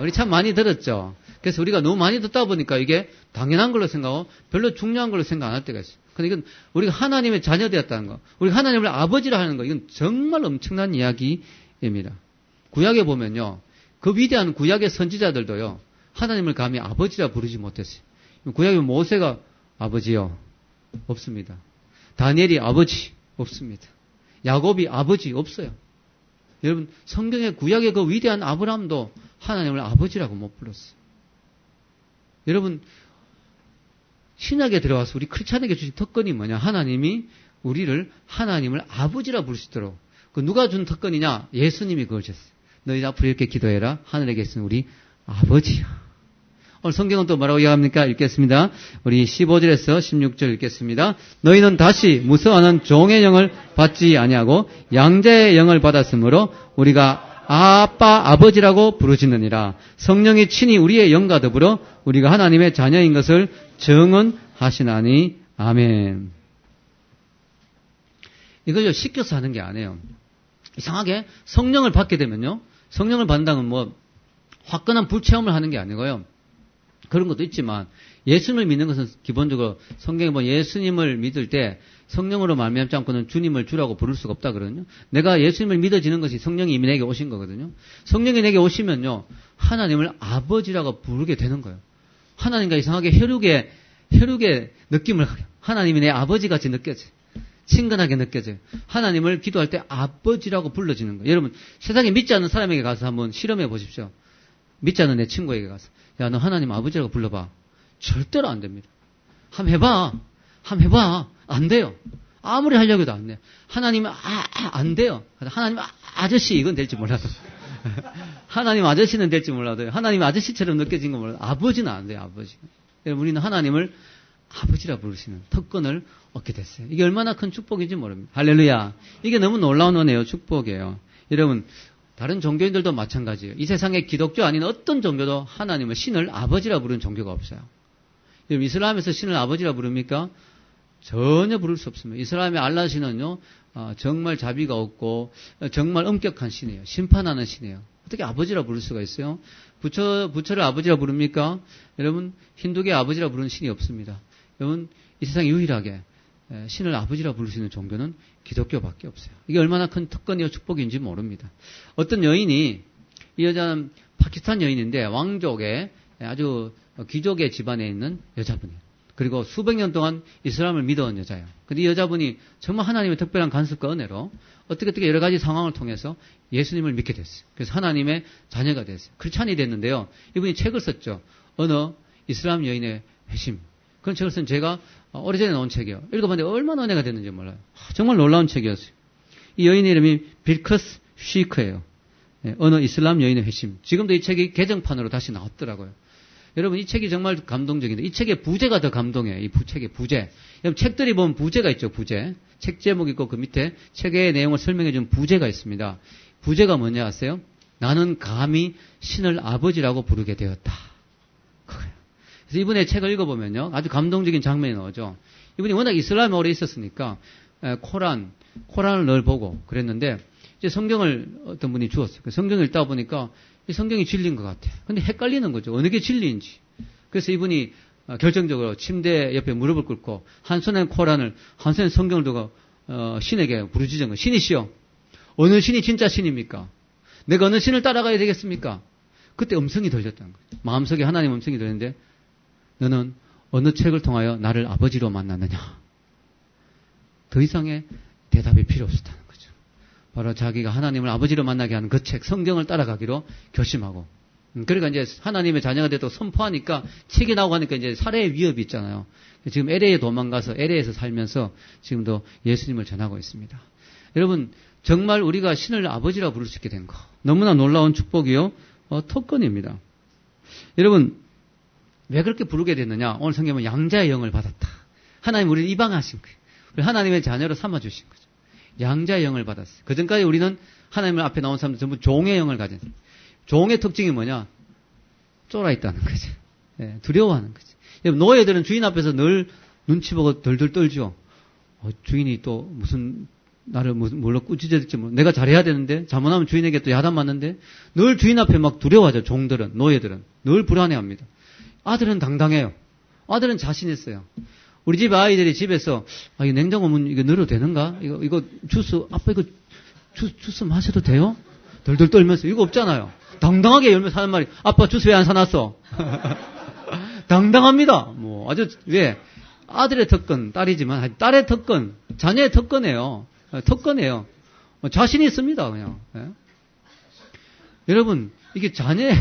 우리 참 많이 들었죠. 그래서 우리가 너무 많이 듣다 보니까 이게 당연한 걸로 생각하고 별로 중요한 걸로 생각 안 할 때가 있어요. 근데 이건 우리가 하나님의 자녀 되었다는 거, 우리가 하나님을 아버지라 하는 거, 이건 정말 엄청난 이야기입니다. 구약에 보면요, 그 위대한 구약의 선지자들도요, 하나님을 감히 아버지라 부르지 못했어요. 구약에 모세가 아버지요? 없습니다. 다니엘이 아버지? 없습니다. 야곱이 아버지? 없어요. 여러분, 성경의 구약의 그 위대한 아브라함도 하나님을 아버지라고 못 불렀어요. 여러분, 신약에 들어와서 우리 크리스찬에게 주신 특권이 뭐냐? 하나님이 우리를 하나님을 아버지라 부를 수 있도록. 그 누가 준 특권이냐? 예수님이 그걸 주셨어요. 너희 앞으로 이렇게 기도해라. 하늘에 계신 우리 아버지야. 오늘 성경은 또 뭐라고 이야기합니까? 읽겠습니다. 우리 15절에서 16절 읽겠습니다. 너희는 다시 무서워하는 종의 영을 받지 아니하고 양자의 영을 받았으므로 우리가 아빠 아버지라고 부르짖느니라. 성령이 친히 우리의 영과 더불어 우리가 하나님의 자녀인 것을 증언하시나니. 아멘. 이걸 시켜서 하는 게 아니에요. 이상하게 성령을 받게 되면요, 성령을 받는다는 뭐 화끈한 불체험을 하는 게 아니고요. 그런 것도 있지만 예수님을 믿는 것은 기본적으로 성경에 보면 예수님을 믿을 때 성령으로 말미암지 않고는 주님을 주라고 부를 수가 없다 그러거든요. 내가 예수님을 믿어지는 것이 성령이 이미 내게 오신 거거든요. 성령이 내게 오시면요, 하나님을 아버지라고 부르게 되는 거예요. 하나님과 이상하게 혈육의 느낌을, 하나님이 내 아버지같이 느껴져요. 친근하게 느껴져요. 하나님을 기도할 때 아버지라고 불러지는 거예요. 여러분, 세상에 믿지 않는 사람에게 가서 한번 실험해 보십시오. 믿지 않는 내 친구에게 가서, 야, 너 하나님 아버지라고 불러봐. 절대로 안 됩니다. 한번 해봐. 안 돼요. 아무리 하려고 해도 안 돼요. 하나님은 안 돼요. 하나님 아저씨, 이건 될지 몰라도. 하나님 아저씨는 될지 몰라도, 하나님 아저씨처럼 느껴진 건 몰라도, 아버지는 안 돼요, 아버지. 여러분, 우리는 하나님을 아버지라 부르시는 특권을 얻게 됐어요. 이게 얼마나 큰 축복인지 모릅니다. 할렐루야. 이게 너무 놀라운 은혜요, 축복이에요. 여러분, 다른 종교인들도 마찬가지예요. 이 세상에 기독교 아닌 어떤 종교도 하나님을, 신을 아버지라 부르는 종교가 없어요. 여러분, 이슬람에서 신을 아버지라 부릅니까? 전혀 부를 수 없습니다. 이슬람의 알라 신은요, 정말 자비가 없고 정말 엄격한 신이에요. 심판하는 신이에요. 어떻게 아버지라 부를 수가 있어요? 부처를 아버지라 부릅니까? 여러분, 힌두교의 아버지라 부르는 신이 없습니다. 여러분, 이 세상에 유일하게 신을 아버지라 부를 수 있는 종교는 기독교밖에 없어요. 이게 얼마나 큰 특권이요 축복인지 모릅니다. 어떤 여인이, 이 여자는 파키스탄 여인인데 왕족의 아주 귀족의 집안에 있는 여자분이에요. 그리고 수백 년 동안 이슬람을 믿어온 여자예요. 근데 이 여자분이 정말 하나님의 특별한 간섭과 은혜로 어떻게 여러 가지 상황을 통해서 예수님을 믿게 됐어요. 그래서 하나님의 자녀가 됐어요. 크리스찬이 됐는데요. 이분이 책을 썼죠. 어느 이슬람 여인의 회심. 그런 책을 쓴 제가 오래전에 나온 책이에요. 읽어봤는데 얼마나 은혜가 됐는지 몰라요. 정말 놀라운 책이었어요. 이 여인의 이름이 빌커스 쉬크예요. 어느 이슬람 여인의 회심. 지금도 이 책이 개정판으로 다시 나왔더라고요. 여러분, 이 책이 정말 감동적인데, 이 책의 부제가 더 감동해요. 이 책의 부제. 여러분, 책들이 보면 부제가 있죠, 부제. 책 제목 있고 그 밑에 책의 내용을 설명해 준 부제가 있습니다. 부제가 뭐냐 아세요? 나는 감히 신을 아버지라고 부르게 되었다. 그래요. 그래서 이분의 책을 읽어보면요, 아주 감동적인 장면이 나오죠. 이분이 워낙 이슬람에 오래 있었으니까 코란을 늘 보고 그랬는데, 이제 성경을 어떤 분이 주었어요. 그 성경을 읽다 보니까 이 성경이 진리인 것 같아요. 근데 헷갈리는 거죠. 어느 게 진리인지. 그래서 이분이 결정적으로 침대 옆에 무릎을 꿇고 한 손엔 코란을, 한 손엔 성경을 두고 신에게 부르짖은 거예요. 신이시여, 어느 신이 진짜 신입니까? 내가 어느 신을 따라가야 되겠습니까? 그때 음성이 들렸다는 거예요. 마음속에 하나님 음성이 들렸는데, 너는 어느 책을 통하여 나를 아버지로 만났느냐? 더 이상의 대답이 필요 없었다는 거죠. 바로 자기가 하나님을 아버지로 만나게 하는 그 책, 성경을 따라가기로 결심하고, 그러니까 이제 하나님의 자녀가 됐다고 선포하니까 책이 나오고 하니까 이제 살해의 위협이 있잖아요. 지금 LA에 도망가서 LA에서 살면서 지금도 예수님을 전하고 있습니다. 여러분, 정말 우리가 신을 아버지라고 부를 수 있게 된 거, 너무나 놀라운 축복이요, 특권입니다. 여러분, 왜 그렇게 부르게 됐느냐? 오늘 성경은 양자의 영을 받았다. 하나님 우리를 입양하신 거예요. 하나님의 자녀로 삼아주신 거죠. 양자의 영을 받았어요. 그전까지 우리는 하나님 앞에 나온 사람들 전부 종의 영을 가진, 종의 특징이 뭐냐? 쫄아 있다는 거죠. 네, 두려워하는 거죠. 여러분, 노예들은 주인 앞에서 늘 눈치 보고 덜덜 떨죠. 주인이 또 무슨 나를 뭘로 꾸짖을지 모르고, 내가 잘해야 되는데 잘못하면 주인에게 또 야단 맞는데, 늘 주인 앞에 막 두려워하죠. 종들은, 노예들은 늘 불안해합니다. 아들은 당당해요. 아들은 자신 있어요. 우리 집 아이들이 집에서 이 냉장고 문 이거 열어도 되는가? 이거 주스, 아빠 이거 주스 마셔도 돼요? 덜덜 떨면서. 이거 없잖아요. 당당하게 열면서 하는 말이, 아빠 주스 왜 안 사놨어? 당당합니다. 뭐 아주, 왜? 아들의 특권, 딸이지만 딸의 특권, 자녀의 특권이에요. 특권이에요. 자신이 있습니다, 그냥. 예? 여러분, 이게 자녀의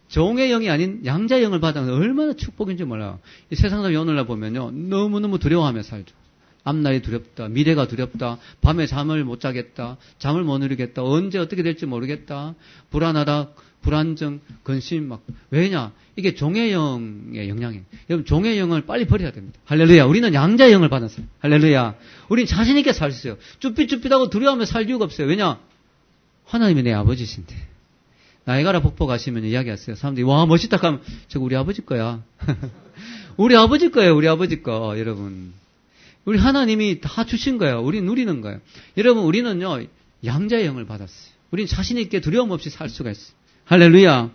종의 영이 아닌 양자의 영을 받으면 얼마나 축복인지 몰라요. 이 세상 사람이 오늘날 보면요, 너무너무 두려워하며 살죠. 앞날이 두렵다, 미래가 두렵다, 밤에 잠을 못 자겠다, 잠을 못 누리겠다, 언제 어떻게 될지 모르겠다, 불안하다, 불안정, 근심, 왜냐? 이게 종의 영의 영향이에요. 여러분, 종의 영을 빨리 버려야 됩니다. 할렐루야. 우리는 양자의 영을 받았어요. 할렐루야. 우린 자신있게 살 수 있어요. 쭈삣쭈삣하고 두려워하며 살 이유가 없어요. 왜냐? 하나님이 내 아버지신데. 나이가라 복보 가시면 이야기하세요. 사람들이, 와, 멋있다 하면, 저거 우리 아버지 거야. 우리 아버지 거예요, 우리 아버지 거, 여러분. 우리 하나님이 다 주신 거예요. 우리 누리는 거예요. 여러분, 우리는요, 양자의 영을 받았어요. 우린 자신있게 두려움 없이 살 수가 있어요. 할렐루야.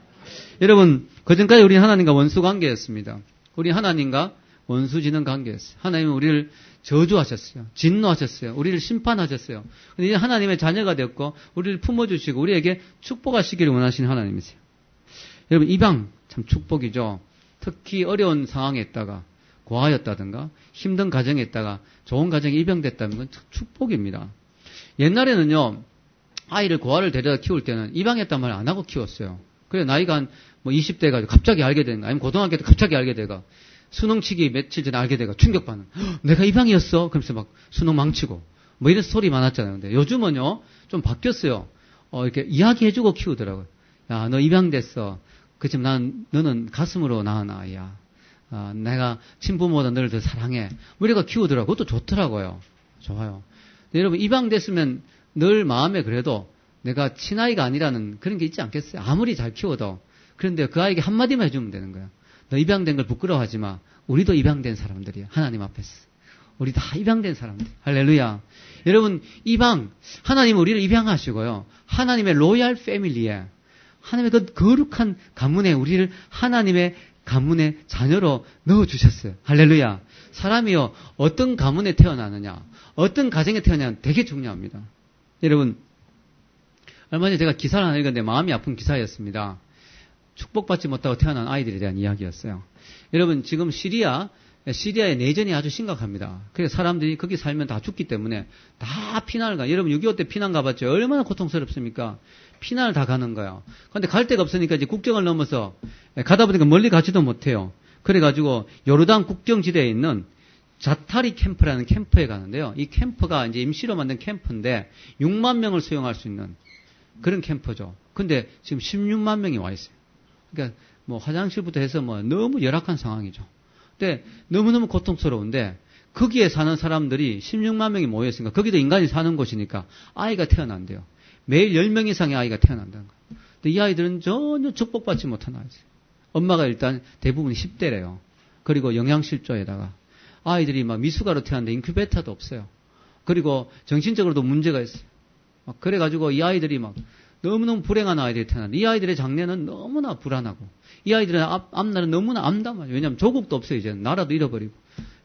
여러분, 그전까지 우리는 하나님과 원수 관계였습니다. 우리 하나님과 원수 지는 관계였어요. 하나님은 우리를 저주하셨어요. 진노하셨어요. 우리를 심판하셨어요. 근데 이제 하나님의 자녀가 되었고, 우리를 품어주시고, 우리에게 축복하시기를 원하시는 하나님이세요. 여러분, 입양, 참 축복이죠. 특히 어려운 상황에 있다가, 고아였다든가, 힘든 가정에 있다가, 좋은 가정에 입양됐다는 건 축복입니다. 옛날에는요, 아이를 고아를 데려다 키울 때는 입양했단 말을 안 하고 키웠어요. 그래, 나이가 한 20대가 갑자기 알게 되는 거, 아니면 고등학교 때 갑자기 알게 되가, 수능 치기 며칠 전에 알게 되가 충격받는, 내가 입양이었어? 그러면서 막 수능 망치고, 뭐 이런 스토리 많았잖아요. 근데 요즘은요, 좀 바뀌었어요. 이렇게 이야기해주고 키우더라고요. 야, 너 입양됐어. 그치만 너는 가슴으로 낳은 아이야. 내가 친부모보다 너를 더 사랑해. 뭐 이래가 키우더라고요. 그것도 좋더라고요. 좋아요. 근데 여러분, 입양됐으면 늘 마음에 그래도 내가 친아이가 아니라는 그런 게 있지 않겠어요? 아무리 잘 키워도. 그런데 그 아이에게 한마디만 해주면 되는 거예요. 너 입양된 걸 부끄러워하지 마. 우리도 입양된 사람들이야. 하나님 앞에서. 우리 다 입양된 사람들. 할렐루야. 여러분, 입양. 하나님은 우리를 입양하시고요. 하나님의 로얄 패밀리에, 하나님의 그 거룩한 가문에 우리를 하나님의 가문의 자녀로 넣어주셨어요. 할렐루야. 사람이요, 어떤 가문에 태어나느냐, 어떤 가정에 태어나느냐 되게 중요합니다. 여러분, 얼마 전에 제가 기사를 하나 읽었는데 마음이 아픈 기사였습니다. 축복받지 못하고 태어난 아이들에 대한 이야기였어요. 여러분, 지금 시리아의 내전이 아주 심각합니다. 그래서 사람들이 거기 살면 다 죽기 때문에 다 피난을 가. 여러분, 6.25 때 피난 가봤죠? 얼마나 고통스럽습니까? 피난을 다 가는 거예요. 그런데 갈 데가 없으니까 이제 국경을 넘어서 가다 보니까 멀리 가지도 못해요. 그래가지고 요르단 국경지대에 있는 자타리 캠프라는 캠프에 가는데요. 이 캠프가 이제 임시로 만든 캠프인데 6만 명을 수용할 수 있는 그런 캠프죠. 근데 지금 16만 명이 와 있어요. 그러니까 뭐 화장실부터 해서 뭐 너무 열악한 상황이죠. 근데 너무너무 고통스러운데 거기에 사는 사람들이 16만 명이 모여있으니까 거기도 인간이 사는 곳이니까 아이가 태어난대요. 매일 10명 이상의 아이가 태어난다는 거예요. 근데 이 아이들은 전혀 축복받지 못한 아이들. 엄마가 일단 대부분 10대래요. 그리고 영양실조에다가 아이들이 막 미숙아로 태어났는데 인큐베이터도 없어요. 그리고 정신적으로도 문제가 있어요. 막 그래가지고 이 아이들이 막 너무너무 불행한 아이들이 태어났는데 이 아이들의 장래는 너무나 불안하고 이 아이들의 앞날은 너무나 암담하죠. 왜냐하면 조국도 없어요. 이제 나라도 잃어버리고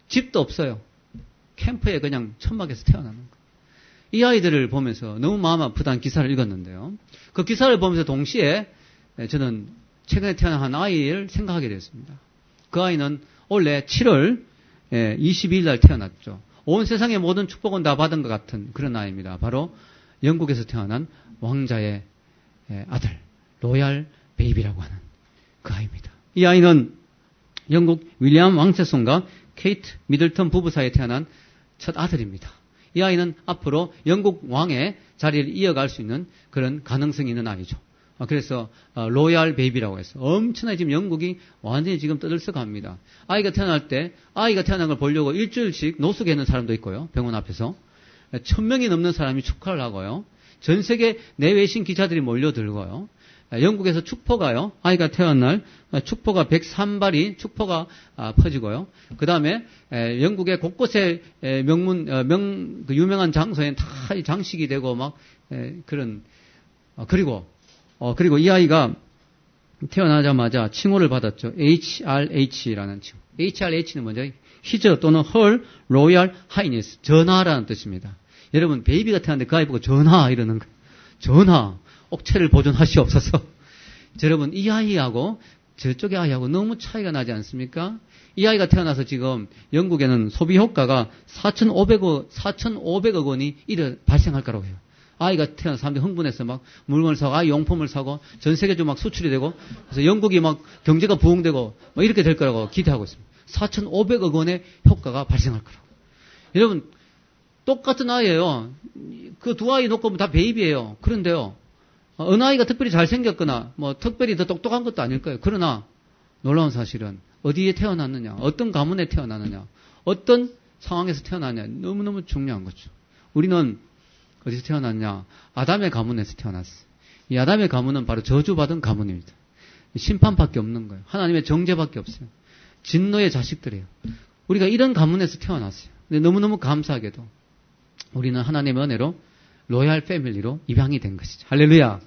집도 없어요. 캠프에 그냥 천막에서 태어나는 거예요. 이 아이들을 보면서 너무 마음 아프다는 기사를 읽었는데요. 그 기사를 보면서 동시에 저는 최근에 태어난 한 아이를 생각하게 됐습니다. 그 아이는 원래 7월 22일 날 태어났죠. 온 세상의 모든 축복은 다 받은 것 같은 그런 아이입니다. 바로 영국에서 태어난 왕자의 아들, 로얄 베이비라고 하는 그 아이입니다. 이 아이는 영국 윌리엄 왕세손과 케이트 미들턴 부부 사이에 태어난 첫 아들입니다. 이 아이는 앞으로 영국 왕의 자리를 이어갈 수 있는 그런 가능성이 있는 아이죠. 그래서 로얄 베이비라고 해서 엄청나게 지금 영국이 완전히 지금 떠들썩합니다. 아이가 태어날 때 아이가 태어난 걸 보려고 일주일씩 노숙해 있는 사람도 있고요. 병원 앞에서 1000명이 넘는 사람이 축하를 하고요. 전 세계 내외신 기자들이 몰려들고요. 영국에서 축포가요. 아이가 태어난 날 축포가 103발이 축포가 퍼지고요. 그 다음에 영국의 곳곳에 그 유명한 장소에 다 장식이 되고 막 그런 그리고 이 아이가 태어나자마자 칭호를 받았죠. HRH라는 칭호. HRH는 뭐죠? 히저 또는 헐 로얄 하이니스 전하라는 뜻입니다. 여러분 베이비가 태어났는데 그 아이 보고 전하 이러는 거예요. 전하. 옥체를 보존하시옵소서. 여러분 이 아이하고 저쪽의 아이하고 너무 차이가 나지 않습니까? 이 아이가 태어나서 지금 영국에는 소비 효과가 4,500억 원이 발생할 거라고 해요. 아이가 태어나서 사람들이 흥분해서 막 물건을 사고 아이 용품을 사고 전 세계적으로 막 수출이 되고 그래서 영국이 막 경제가 부흥되고 막 이렇게 될 거라고 기대하고 있습니다. 4,500억 원의 효과가 발생할 거라고. 여러분 똑같은 아이예요. 그 두 아이 놓고 보면 다 베이비예요. 그런데요. 어느 아이가 특별히 잘생겼거나 뭐 특별히 더 똑똑한 것도 아닐 거예요. 그러나 놀라운 사실은 어디에 태어났느냐, 어떤 가문에 태어났느냐, 어떤 상황에서 태어났느냐 너무너무 중요한 거죠. 우리는 어디서 태어났냐? 아담의 가문에서 태어났어요. 이 아담의 가문은 바로 저주받은 가문입니다. 심판밖에 없는 거예요. 하나님의 정죄밖에 없어요. 진노의 자식들이에요. 우리가 이런 가문에서 태어났어요. 근데 너무너무 감사하게도 우리는 하나님의 은혜로 로얄 패밀리로 입양이 된 것이죠. 할렐루야.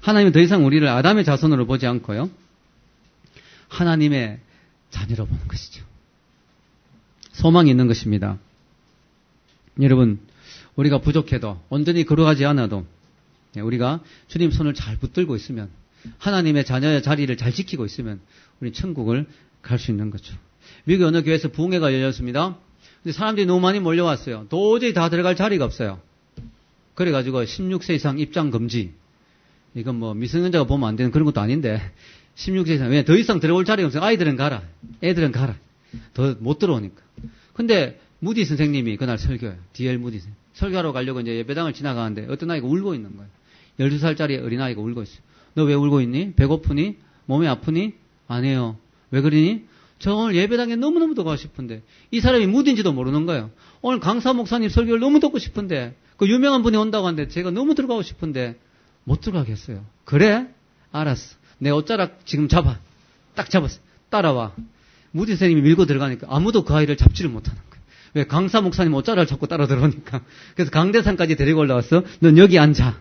하나님은 더 이상 우리를 아담의 자손으로 보지 않고요. 하나님의 자녀로 보는 것이죠. 소망이 있는 것입니다. 여러분, 우리가 부족해도 온전히 걸어가지 않아도 우리가 주님 손을 잘 붙들고 있으면 하나님의 자녀의 자리를 잘 지키고 있으면 우리 천국을 갈 수 있는 거죠. 미국 어느 교회에서 부흥회가 열렸습니다. 근데 사람들이 너무 많이 몰려왔어요. 도저히 다 들어갈 자리가 없어요. 그래가지고 16세 이상 입장 금지. 이건 뭐 미성년자가 보면 안 되는 그런 것도 아닌데 16세 이상 왜 더 이상 들어올 자리가 없어요. 아이들은 가라. 애들은 가라. 더 못 들어오니까. 근데 무디 선생님이 그날 설교해요. D.L. 무디 선생님. 설교하러 가려고 이제 예배당을 지나가는데 어떤 아이가 울고 있는 거예요. 12살짜리 어린아이가 울고 있어요. 너 왜 울고 있니? 배고프니? 몸이 아프니? 아니에요. 왜 그러니? 저 오늘 예배당에 너무너무 더 가고 싶은데 이 사람이 무디인지도 모르는 거예요. 오늘 강사 목사님 설교를 너무 듣고 싶은데 그 유명한 분이 온다고 하는데 제가 너무 들어가고 싶은데 못 들어가겠어요. 그래? 알았어. 내 옷자락 지금 잡아. 딱 잡았어. 따라와. 무디 선생님이 밀고 들어가니까 아무도 그 아이를 잡지를 못하는 거예요. 왜? 강사 목사님 옷자락을 잡고 따라 들어오니까. 그래서 강대산까지 데리고 올라왔어. 넌 여기 앉아.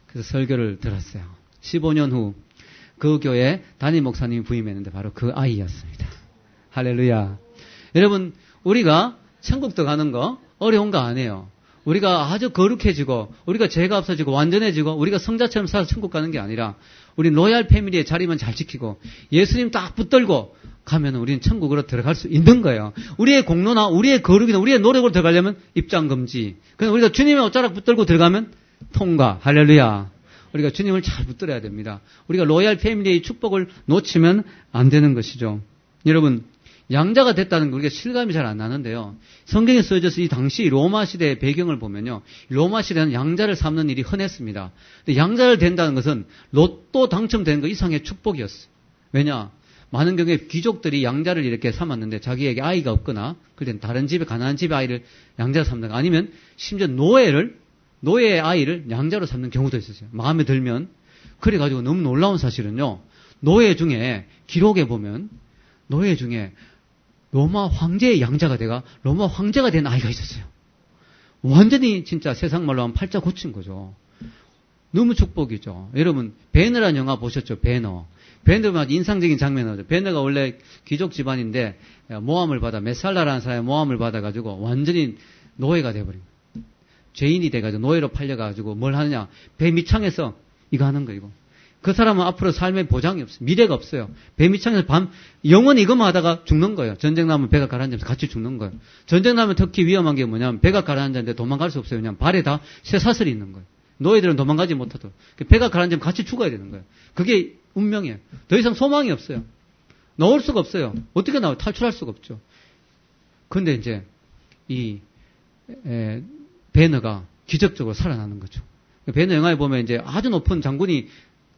그래서 설교를 들었어요. 15년 후 그 교회 담임 목사님이 부임했는데 바로 그 아이였습니다. 할렐루야. 여러분, 우리가 천국 들어가는 거 어려운 거 아니에요. 우리가 아주 거룩해지고 우리가 죄가 없어지고 완전해지고 우리가 성자처럼 살아서 천국 가는 게 아니라 우리 로얄 패밀리의 자리만 잘 지키고 예수님 딱 붙들고 가면 우리는 천국으로 들어갈 수 있는 거예요. 우리의 공로나 우리의 거룩이나 우리의 노력으로 들어가려면 입장 금지. 그냥 우리가 주님의 옷자락 붙들고 들어가면 통과. 할렐루야. 우리가 주님을 잘 붙들어야 됩니다. 우리가 로얄 패밀리의 축복을 놓치면 안 되는 것이죠. 여러분, 양자가 됐다는 거 우리가 실감이 잘 안 나는데요. 성경에 쓰여져서 이 당시 로마 시대의 배경을 보면요. 로마 시대는 양자를 삼는 일이 흔했습니다. 근데 양자를 된다는 것은 로또 당첨되는 것 이상의 축복이었어요. 왜냐? 많은 경우에 귀족들이 양자를 이렇게 삼았는데 자기에게 아이가 없거나 그럴 땐 다른 집에 가난한 집의 아이를 양자로 삼는가 아니면 심지어 노예의 아이를 양자로 삼는 경우도 있었어요. 마음에 들면. 그래가지고 너무 놀라운 사실은요. 노예 중에 기록에 보면 노예 중에 로마 황제의 양자가 돼가 로마 황제가 된 아이가 있었어요. 완전히 진짜 세상 말로 하면 팔자 고친 거죠. 너무 축복이죠. 여러분 배너라는 영화 보셨죠? 배너. 배너가 인상적인 장면이죠. 배너가 원래 귀족 집안인데 모함을 받아 메살라라는 사람의 모함을 받아가지고 완전히 노예가 돼버린 거예요. 죄인이 돼가지고 노예로 팔려가지고 뭘 하느냐? 배 밑창에서 이거 하는 거예요. 이거. 그 사람은 앞으로 삶의 보장이 없어요. 미래가 없어요. 배 밑창에서 영원히 이것만 하다가 죽는 거예요. 전쟁 나면 배가 가라앉으면서 같이 죽는 거예요. 전쟁 나면 특히 위험한 게 뭐냐면 배가 가라앉았는데 도망갈 수 없어요. 왜냐면 발에 다 쇠사슬이 있는 거예요. 노예들은 도망가지 못하도록. 배가 가라앉으면 같이 죽어야 되는 거예요. 그게 운명이에요. 더 이상 소망이 없어요. 나올 수가 없어요. 어떻게 나와요? 탈출할 수가 없죠. 근데 이제 배너가 기적적으로 살아나는 거죠. 배너 영화에 보면 이제 아주 높은 장군이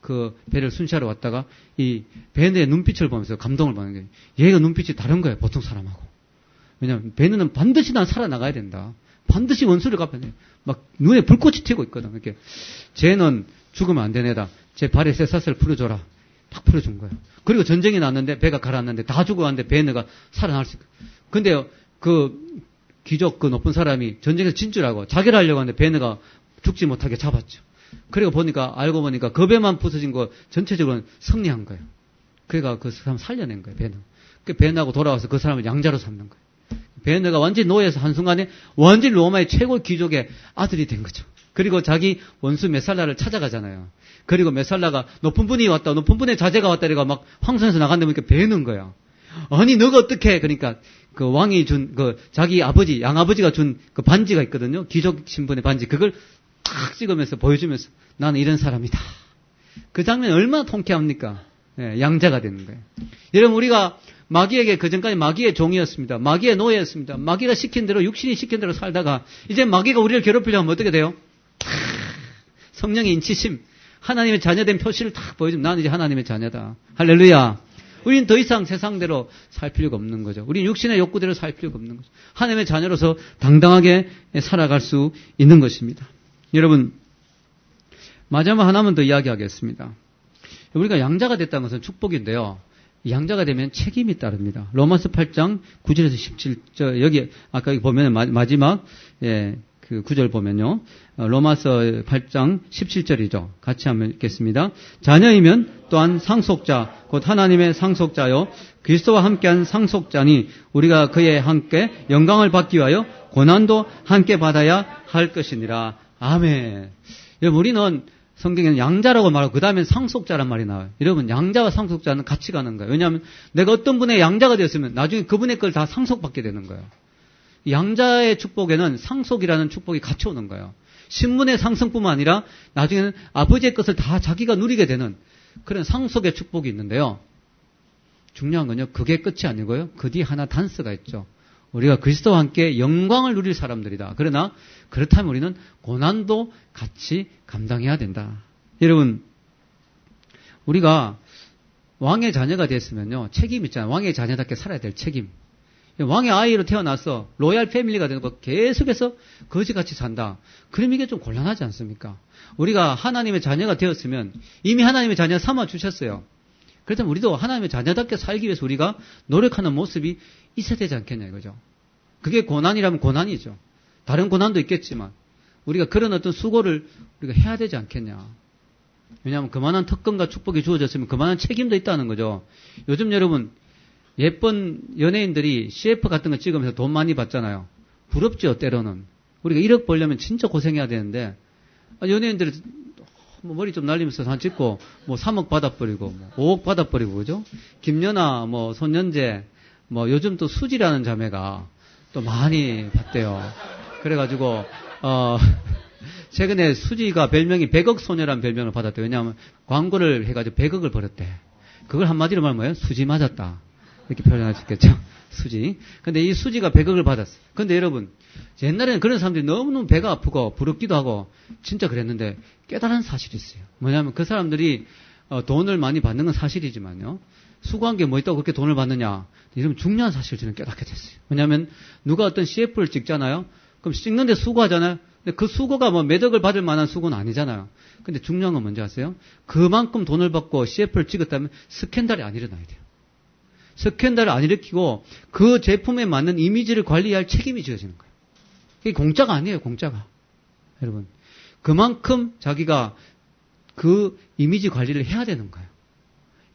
그 배를 순시하러 왔다가 이 배너의 눈빛을 보면서 감동을 받는 거예요. 얘가 눈빛이 다른 거예요. 보통 사람하고. 왜냐하면 배너는 반드시 난 살아나가야 된다. 반드시 원수를 갚아야 돼. 막 눈에 불꽃이 튀고 있거든. 이렇게 쟤는 죽으면 안 되네다. 제 발에 쇠사슬 풀어줘라. 딱 풀어준 거예요. 그리고 전쟁이 났는데 배가 가라앉는데 다 죽어갔는데 배너가 살아날 수 있어요. 근데 그 귀족 그 높은 사람이 전쟁에서 진출하고 자결 하려고 하는데 배너가 죽지 못하게 잡았죠. 그리고 알고 보니까 그 배만 부서진 거 전체적으로는 승리한 거예요. 그러니까 그 사람 살려낸 거예요, 배너. 그 배너하고 돌아와서 그 사람을 양자로 삼는 거예요. 배너가 완전히 노예에서 한순간에 완전히 로마의 최고 귀족의 아들이 된 거죠. 그리고 자기 원수 메살라를 찾아가잖아요. 그리고 메살라가 높은 분이 왔다, 높은 분의 자제가 왔다, 이래가 막 황성에서 나간다 보니까 배는 거야. 아니, 너가 어떻게, 그러니까 그 왕이 준, 자기 아버지, 양아버지가 준 그 반지가 있거든요. 귀족 신분의 반지. 그걸 탁 찍으면서 보여주면서 나는 이런 사람이다. 그 장면이 얼마나 통쾌합니까? 예, 양자가 되는 거예요. 여러분, 우리가 마귀에게 그전까지 마귀의 종이었습니다. 마귀의 노예였습니다. 마귀가 시킨 대로, 육신이 시킨 대로 살다가 이제 마귀가 우리를 괴롭히려면 하면 어떻게 돼요? 성령의 인치심, 하나님의 자녀된 표시를 탁 보여주면 나는 이제 하나님의 자녀다. 할렐루야. 우리는 더 이상 세상대로 살 필요가 없는 거죠. 우리는 육신의 욕구대로 살 필요가 없는 거죠. 하나님의 자녀로서 당당하게 살아갈 수 있는 것입니다. 여러분, 마지막 하나만 더 이야기하겠습니다. 우리가 양자가 됐다는 것은 축복인데요. 양자가 되면 책임이 따릅니다. 로마서 8장 9절에서 17절, 여기 아까 보면 마지막 그 9절 보면요. 로마서 8장 17절이죠. 같이 한번 읽겠습니다. 자녀이면 또한 상속자, 곧 하나님의 상속자요 그리스도와 함께한 상속자니 우리가 그에 함께 영광을 받기 위하여 고난도 함께 받아야 할 것이니라. 아멘. 여러분, 우리는 성경에는 양자라고 말하고 그 다음엔 상속자란 말이 나와요. 여러분, 양자와 상속자는 같이 가는 거예요. 왜냐하면 내가 어떤 분의 양자가 되었으면 나중에 그분의 걸 다 상속받게 되는 거예요. 양자의 축복에는 상속이라는 축복이 같이 오는 거예요. 신분의 상승뿐만 아니라 나중에는 아버지의 것을 다 자기가 누리게 되는 그런 상속의 축복이 있는데요. 중요한 건요, 그게 끝이 아니고요. 그 뒤에 하나 단서가 있죠. 우리가 그리스도와 함께 영광을 누릴 사람들이다. 그러나 그렇다면 우리는 고난도 같이 감당해야 된다. 여러분, 우리가 왕의 자녀가 됐으면요, 책임 있잖아요. 왕의 자녀답게 살아야 될 책임. 왕의 아이로 태어나서 로얄 패밀리가 되는 거 계속해서 거지같이 산다. 그럼 이게 좀 곤란하지 않습니까? 우리가 하나님의 자녀가 되었으면 이미 하나님의 자녀 삼아 주셨어요. 그렇다면 우리도 하나님의 자녀답게 살기 위해서 우리가 노력하는 모습이 있어야 되지 않겠냐 이거죠. 그게 고난이라면 고난이죠. 다른 고난도 있겠지만 우리가 그런 어떤 수고를 우리가 해야 되지 않겠냐. 왜냐하면 그만한 특권과 축복이 주어졌으면 그만한 책임도 있다는 거죠. 요즘 여러분 예쁜 연예인들이 CF 같은 거 찍으면서 돈 많이 받잖아요. 부럽죠, 때로는. 우리가 1억 벌려면 진짜 고생해야 되는데 연예인들이 뭐 머리 좀 날리면서 한 찍고 뭐 3억 받아버리고 뭐 5억 받아버리고 그죠? 김연아, 뭐 손연재, 뭐 요즘 또 수지라는 자매가 또 많이 받대요. 그래가지고 최근에 수지가 별명이 100억 소녀라는 별명을 받았대요. 왜냐하면 광고를 해가지고 100억을 벌었대. 그걸 한마디로 말하면 뭐예요? 수지 맞았다. 이렇게 표현할 수 있겠죠? 수지. 근데 이 수지가 100억을 받았어요. 근데 여러분, 옛날에는 그런 사람들이 너무너무 배가 아프고 부럽기도 하고 진짜 그랬는데 깨달은 사실이 있어요. 뭐냐면 그 사람들이 돈을 많이 받는 건 사실이지만요. 수고한 게 뭐 있다고 그렇게 돈을 받느냐. 이러면 중요한 사실을 저는 깨닫게 됐어요. 왜냐하면 누가 어떤 CF를 찍잖아요. 그럼 찍는데 수고하잖아요. 근데 그 수고가 뭐 매덕을 받을 만한 수고는 아니잖아요. 근데 중요한 건 뭔지 아세요? 그만큼 돈을 받고 CF를 찍었다면 스캔들이 안 일어나야 돼요. 스캔들을 안 일으키고 그 제품에 맞는 이미지를 관리할 책임이 지어지는 거예요. 이게 공짜가 아니에요, 공짜가. 여러분. 그만큼 자기가 그 이미지 관리를 해야 되는 거예요.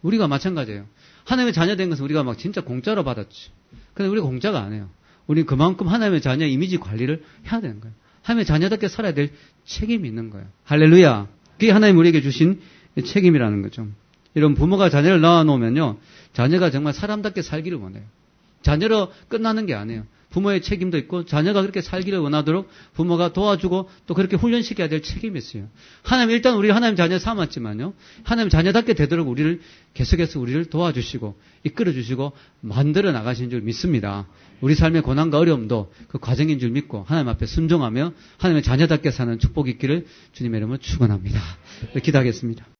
우리가 마찬가지예요. 하나님의 자녀 된 것은 우리가 막 진짜 공짜로 받았지. 근데 우리가 공짜가 아니에요. 우리는 그만큼 하나님의 자녀 이미지 관리를 해야 되는 거예요. 하나님의 자녀답게 살아야 될 책임이 있는 거예요. 할렐루야. 그게 하나님 우리에게 주신 책임이라는 거죠. 이런 부모가 자녀를 낳아놓으면요. 자녀가 정말 사람답게 살기를 원해요. 자녀로 끝나는 게 아니에요. 부모의 책임도 있고 자녀가 그렇게 살기를 원하도록 부모가 도와주고 또 그렇게 훈련시켜야 될 책임이 있어요. 하나님 일단 우리 하나님 자녀 삼았지만요. 하나님 자녀답게 되도록 우리를 계속해서 우리를 도와주시고 이끌어주시고 만들어 나가시는 줄 믿습니다. 우리 삶의 고난과 어려움도 그 과정인 줄 믿고 하나님 앞에 순종하며 하나님의 자녀답게 사는 축복이 있기를 주님의 이름으로 축원합니다. 기도하겠습니다.